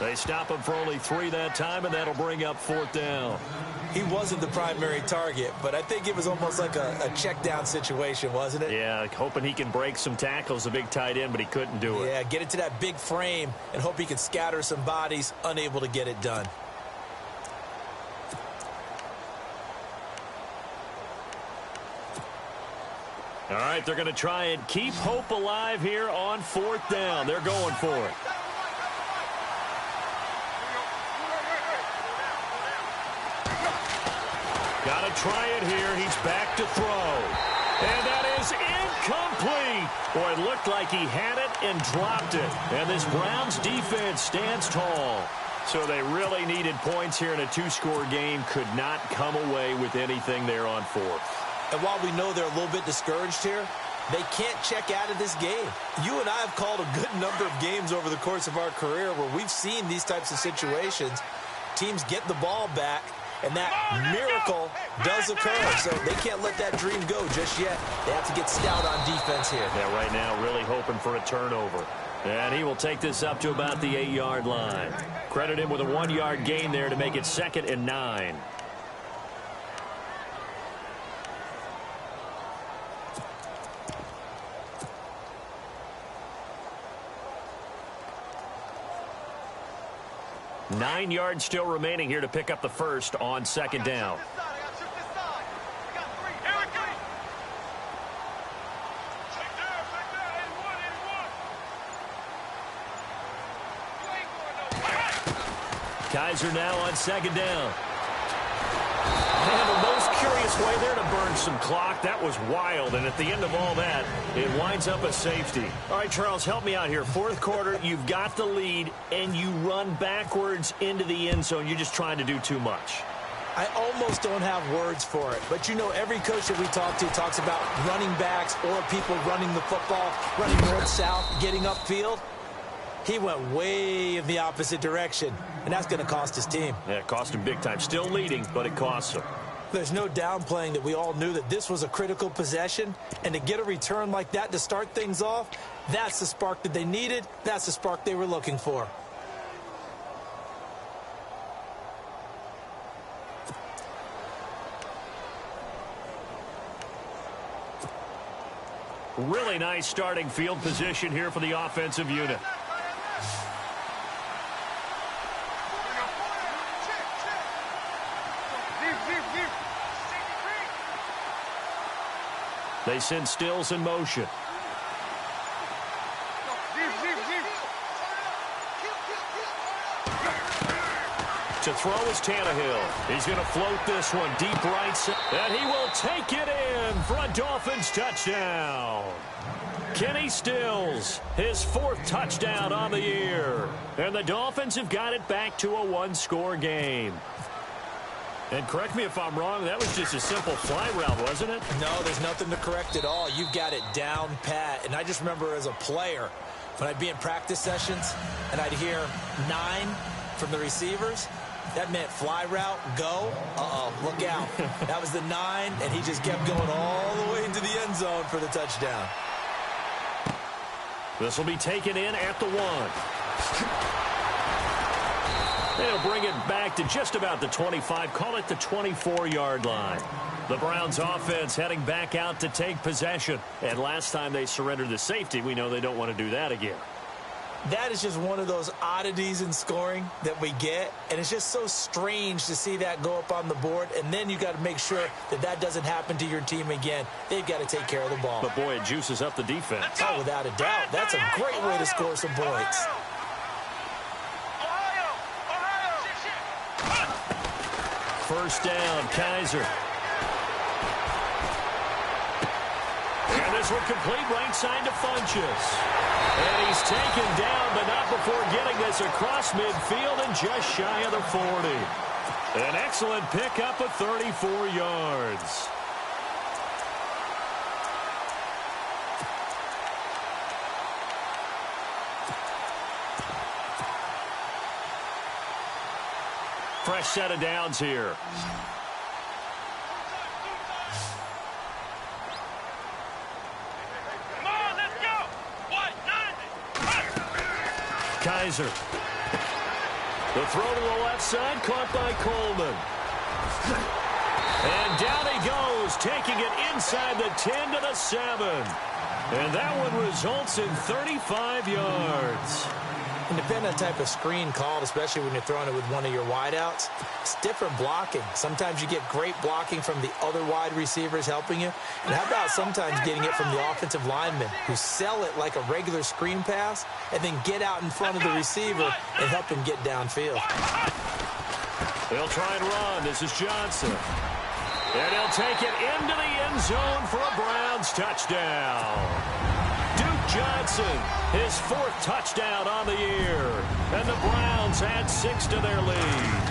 They stop him for only 3 that time, and that'll bring up 4th down. he wasn't the primary target, but I think it was almost like a check down situation, wasn't it? Yeah, hoping he can break some tackles, a big tight end, but he couldn't do it. Yeah, get it to that big frame and hope he can scatter some bodies, unable to get it done. All right, they're going to try and keep hope alive here on 4th down. They're going for it. Got to try it here. He's back to throw. And that is incomplete. Boy, it looked like he had it and dropped it. And this Browns defense stands tall. So they really needed points here in a 2-score game. Could not come away with anything there on 4th. And while we know they're a little bit discouraged here, they can't check out of this game. You and I have called a good number of games over the course of our career where we've seen these types of situations. Teams get the ball back, and that miracle does occur. So they can't let that dream go just yet. They have to get stout on defense here. Yeah, right now really hoping for a turnover. And he will take this up to about the 8-yard line. Credit him with a 1-yard gain there to make it 2nd and 9. Nine yards still remaining here to pick up the first on 2nd down. Kaiser now on 2nd down. And the most curious way there to burn some clock. That was wild, and at the end of all that, it winds up a safety. All right, Charles, help me out here. 4th quarter, you've got the lead, and you run backwards into the end zone. You're just trying to do too much. I almost don't have words for it, but you know every coach that we talk to talks about running backs or people running the football, running north-south, getting upfield. He went way in the opposite direction, and that's going to cost his team. Yeah, it cost him big time. Still leading, but it costs him. There's no downplaying that we all knew that this was a critical possession, and to get a return like that to start things off, that's the spark that they needed. That's the spark they were looking for. Really nice starting field position here for the offensive unit. They send Stills in motion. To throw is Tannehill. He's going to float this one deep right side. And he will take it in for a Dolphins touchdown. Kenny Stills, his 4th touchdown on the year. And the Dolphins have got it back to a 1-score game. And correct me if I'm wrong, that was just a simple fly route, wasn't it? No, there's nothing to correct at all. You've got it down pat. And I just remember as a player, when I'd be in practice sessions and I'd hear 9 from the receivers, that meant fly route, go. Look out. That was the 9, and he just kept going all the way into the end zone for the touchdown. This will be taken in at the 1. They'll bring it back to just about the 25, call it the 24-yard line. The Browns offense heading back out to take possession. And last time they surrendered the safety, we know they don't want to do that again. That is just one of those oddities in scoring that we get, and it's just so strange to see that go up on the board, and then you got to make sure that that doesn't happen to your team again. They've got to take care of the ball. But, boy, it juices up the defense. Oh, without a doubt. That's a great way to score some points. First down, Kaiser. And this one complete right side to Funchess. And he's taken down, but not before getting this across midfield and just shy of the 40. An excellent pickup of 34 yards. Fresh set of downs here. Come on, let's go. What? Kaiser. The throw to the left side, caught by Coleman. And down he goes, taking it inside the 10 to the 7. And that one results in 35 yards. And depending on the type of screen called, especially when you're throwing it with one of your wideouts, it's different blocking. Sometimes you get great blocking from the other wide receivers helping you. And how about sometimes getting it from the offensive linemen who sell it like a regular screen pass and then get out in front of the receiver and help him get downfield. They'll try and run. This is Johnson. And he'll take it into the end zone for a Browns touchdown. Johnson, his 4th touchdown on the year. And the Browns add 6 to their lead.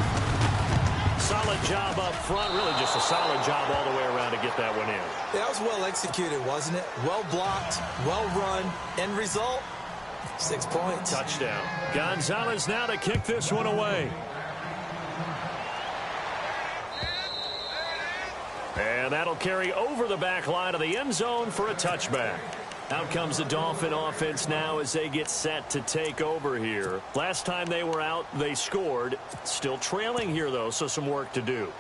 Solid job up front. Really just a solid job all the way around to get that one in. That was well executed, wasn't it? Well blocked, well run. End result, 6 points. Touchdown. Gonzalez now to kick this one away. And that'll carry over the back line of the end zone for a touchback. Out comes the Dolphin offense now as they get set to take over here. Last time they were out, they scored. Still trailing here, though, so some work to do.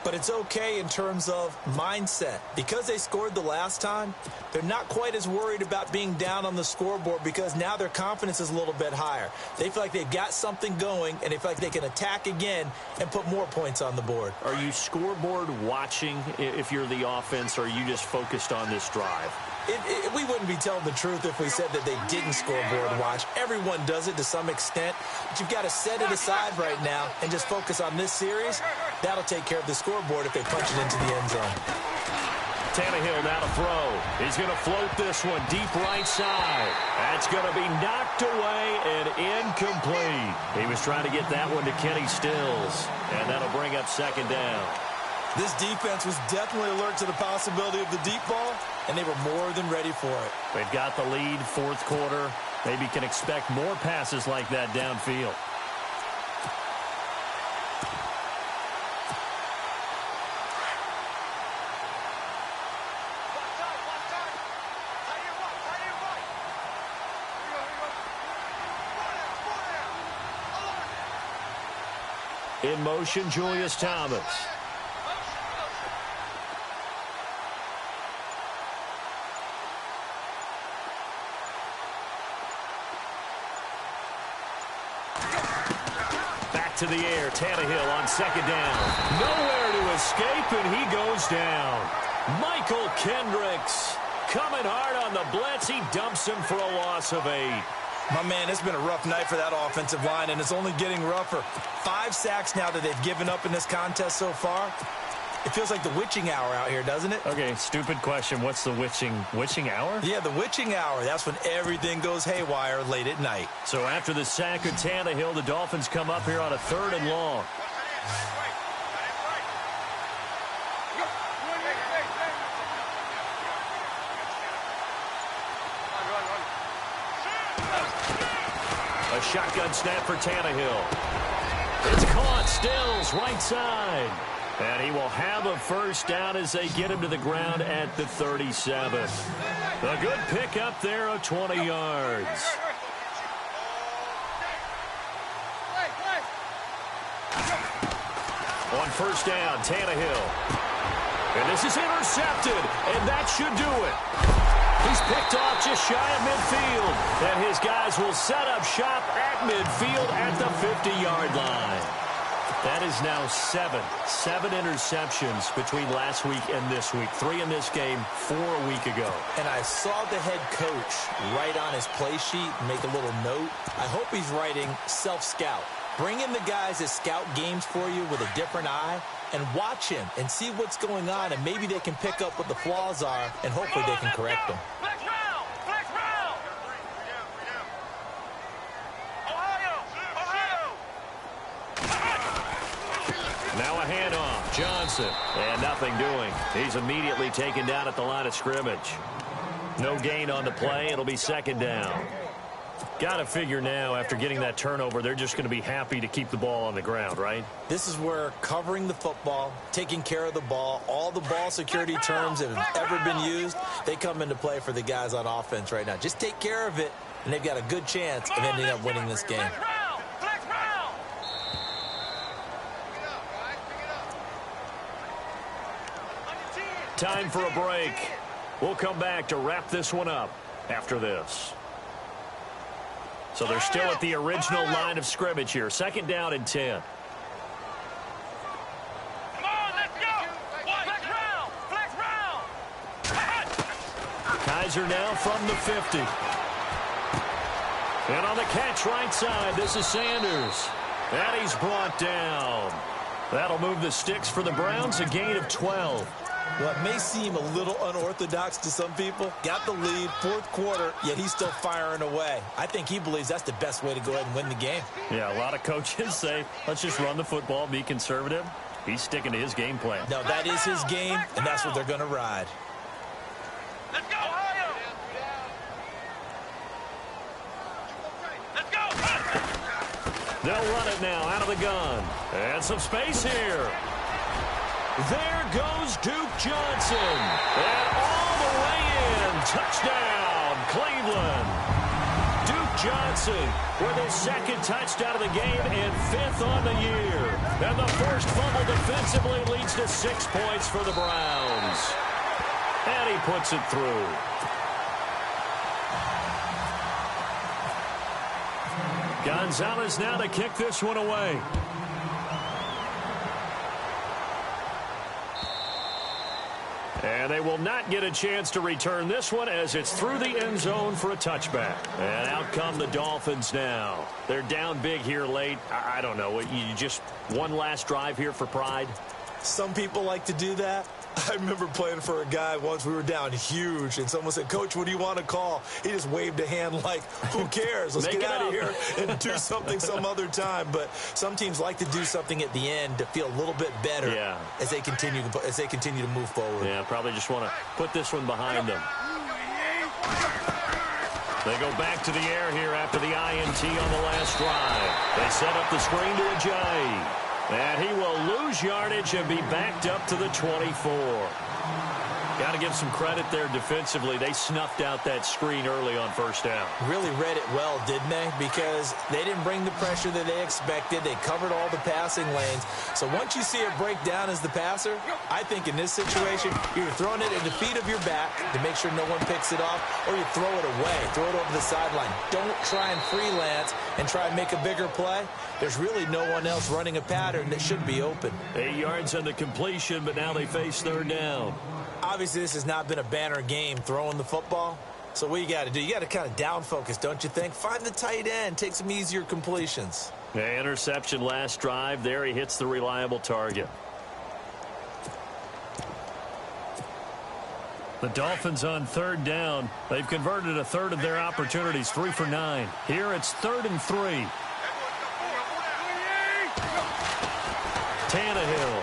But it's okay in terms of mindset. Because they scored the last time, they're not quite as worried about being down on the scoreboard because now their confidence is a little bit higher. They feel like they've got something going, and they feel like they can attack again and put more points on the board. Are you scoreboard watching if you're the offense, or are you just focused on this drive? We wouldn't be telling the truth if we said that they didn't scoreboard watch. Everyone does it to some extent. But you've got to set it aside right now and just focus on this series. That'll take care of the scoreboard if they punch it into the end zone. Tannehill now to throw. He's going to float this one deep right side. That's going to be knocked away and incomplete. He was trying to get that one to Kenny Stills. And that'll bring up 2nd down. This defense was definitely alert to the possibility of the deep ball, and they were more than ready for it. They've got the lead, 4th quarter. Maybe can expect more passes like that downfield. In motion, Julius Thomas. To the air, Tannehill on 2nd down. Nowhere to escape, and he goes down. Michael Kendricks coming hard on the blitz. He dumps him for a loss of 8. My man, it's been a rough night for that offensive line, and it's only getting rougher. 5 sacks now that they've given up in this contest so far. It feels like the witching hour out here, doesn't it? Okay, stupid question. What's the witching hour? Yeah, the witching hour. That's when everything goes haywire late at night. So after the sack of Tannehill, the Dolphins come up here on a 3rd and long. A shotgun snap for Tannehill. It's caught. Stills right side. And he will have a 1st down as they get him to the ground at the 37. A good pick up there of 20 yards. On 1st down, Tannehill. And this is intercepted, and that should do it. He's picked off just shy of midfield, and his guys will set up shop at midfield at the 50-yard line. That is now 7 interceptions between last week and this week. 3 in this game, 4 a week ago. And I saw the head coach write on his play sheet, make a little note. I hope he's writing self-scout. Bring in the guys that scout games for you with a different eye and watch him and see what's going on, and maybe they can pick up what the flaws are, and hopefully they can correct them. Now a handoff. Johnson. And nothing doing. He's immediately taken down at the line of scrimmage. No gain on the play. It'll be 2nd down. Got to figure now, after getting that turnover, they're just going to be happy to keep the ball on the ground, right? This is where covering the football, taking care of the ball, all the ball security terms that have ever been used, they come into play for the guys on offense right now. Just take care of it, and they've got a good chance of ending up winning this game. Time for a break. We'll come back to wrap this one up after this. So they're still at the original line of scrimmage here. 2nd down and 10. Come on, let's go. Flex round. Flex round. Kaiser now from the 50. And on the catch right side, this is Sanders. And he's brought down. That'll move the sticks for the Browns, a gain of 12. Well, it may seem a little unorthodox to some people. Got the lead, 4th quarter, yet he's still firing away. I think he believes that's the best way to go ahead and win the game. Yeah, a lot of coaches say, let's just run the football, be conservative. He's sticking to his game plan. No, that is his game, and that's what they're going to ride. Let's go, Ohio. Let's go. They'll run it now out of the gun. And some space here. There goes Duke Johnson. And all the way in. Touchdown, Cleveland. Duke Johnson with his 2nd touchdown of the game and 5th on the year. And the first fumble defensively leads to 6 points for the Browns. And he puts it through. Gonzalez now to kick this one away. And they will not get a chance to return this one as it's through the end zone for a touchback. And out come the Dolphins now. They're down big here late. I don't know. You just one last drive here for pride? Some people like to do that. I remember playing for a guy once. We were down huge, and someone said, Coach, what do you want to call? He just waved a hand like, who cares? Let's get out of here and do something some other time. But some teams like to do something at the end to feel a little bit better as they continue to move forward. Yeah, probably just want to put this one behind them. They go back to the air here after the INT on the last drive. They set up the screen to Ajayi. And he will lose yardage and be backed up to the 24. Got to give some credit there defensively. They snuffed out that screen early on 1st down. Really read it well, didn't they? Because they didn't bring the pressure that they expected. They covered all the passing lanes. So once you see it break down as the passer, I think in this situation, you're throwing it at the feet of your back to make sure no one picks it off, or you throw it away, throw it over the sideline. Don't try and freelance and try and make a bigger play. There's really no one else running a pattern that should be open. 8 yards on the completion, but now they face 3rd down. Obviously, this has not been a banner game throwing the football. So what you got to do, you got to kind of down focus, don't you think? Find the tight end, take some easier completions. Yeah, interception last drive. There he hits the reliable target. The Dolphins on 3rd down. They've converted a 1/3 of their opportunities, 3 for 9. Here it's 3rd and 3. Tannehill.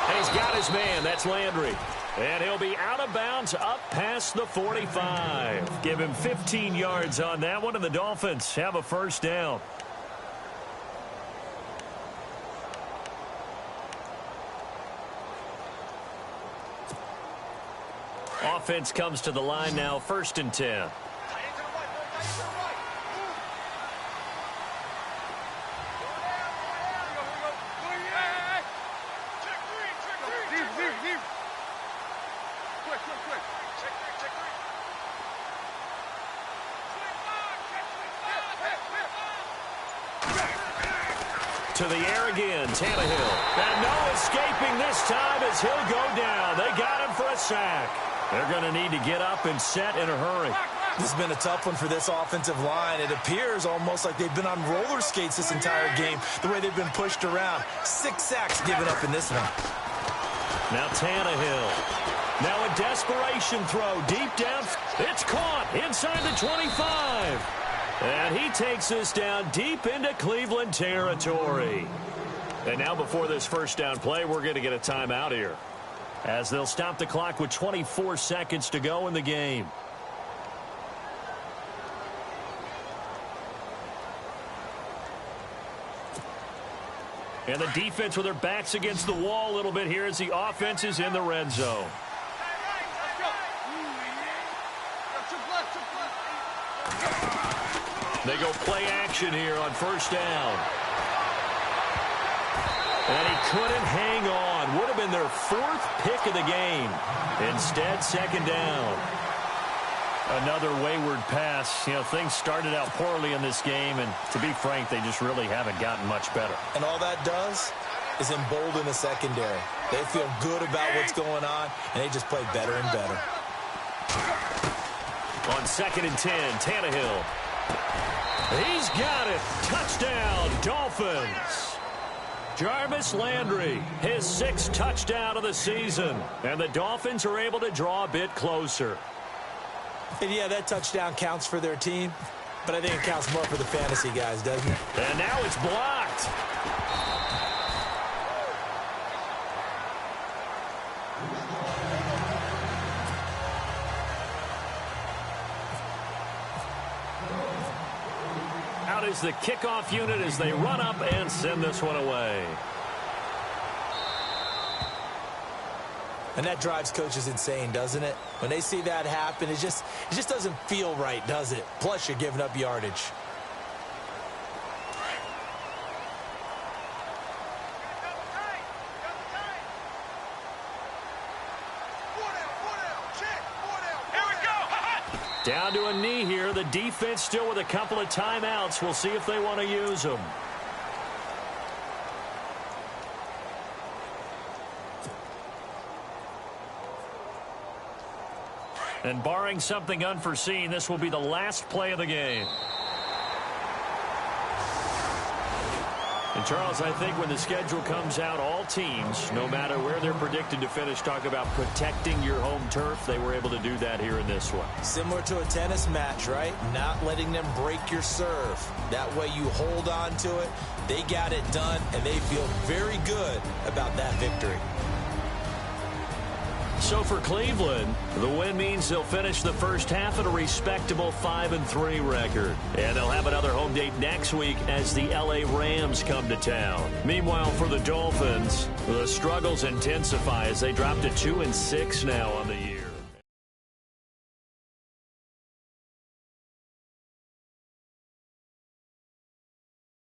And he's got his man. That's Landry. And he'll be out of bounds up past the 45. Give him 15 yards on that one, and the Dolphins have a 1st down. Offense comes to the line now, 1st and 10. To the air again, Tannehill. And no escaping this time as he'll go down. They got him for a sack. They're going to need to get up and set in a hurry. This has been a tough one for this offensive line. It appears almost like they've been on roller skates this entire game, the way they've been pushed around. 6 sacks given up in this one. Now Tannehill. Now a desperation throw deep down. It's caught inside the 25. And he takes this down deep into Cleveland territory. And now before this 1st down play, we're going to get a timeout here, as they'll stop the clock with 24 seconds to go in the game. And the defense with their backs against the wall a little bit here as the offense is in the red zone. They go play action here on 1st down. And he couldn't hang on. Would have been their 4th pick of the game. Instead, 2nd down. Another wayward pass. You know, things started out poorly in this game, and to be frank, they just really haven't gotten much better. And all that does is embolden the secondary. They feel good about what's going on, and they just play better and better. On 2nd and 10, Tannehill. He's got it. Touchdown, Dolphins. Jarvis Landry, his 6th touchdown of the season. And the Dolphins are able to draw a bit closer. And yeah, that touchdown counts for their team, but I think it counts more for the fantasy guys, doesn't it? And now it's blocked. Out is the kickoff unit as they run up and send this one away. And that drives coaches insane, doesn't it? When they see that happen, it just doesn't feel right, does it? Plus, you're giving up yardage. Down to a knee here. The defense still with a couple of timeouts. We'll see if they want to use them. And barring something unforeseen, this will be the last play of the game. And, Charles, I think when the schedule comes out, all teams, no matter where they're predicted to finish, talk about protecting your home turf. They were able to do that here in this one. Similar to a tennis match, right? Not letting them break your serve. That way you hold on to it. They got it done, and they feel very good about that victory. So for Cleveland, the win means they'll finish the first half at a respectable 5-3 record. And they'll have another home date next week as the LA Rams come to town. Meanwhile, for the Dolphins, the struggles intensify as they drop to 2-6 now on the year.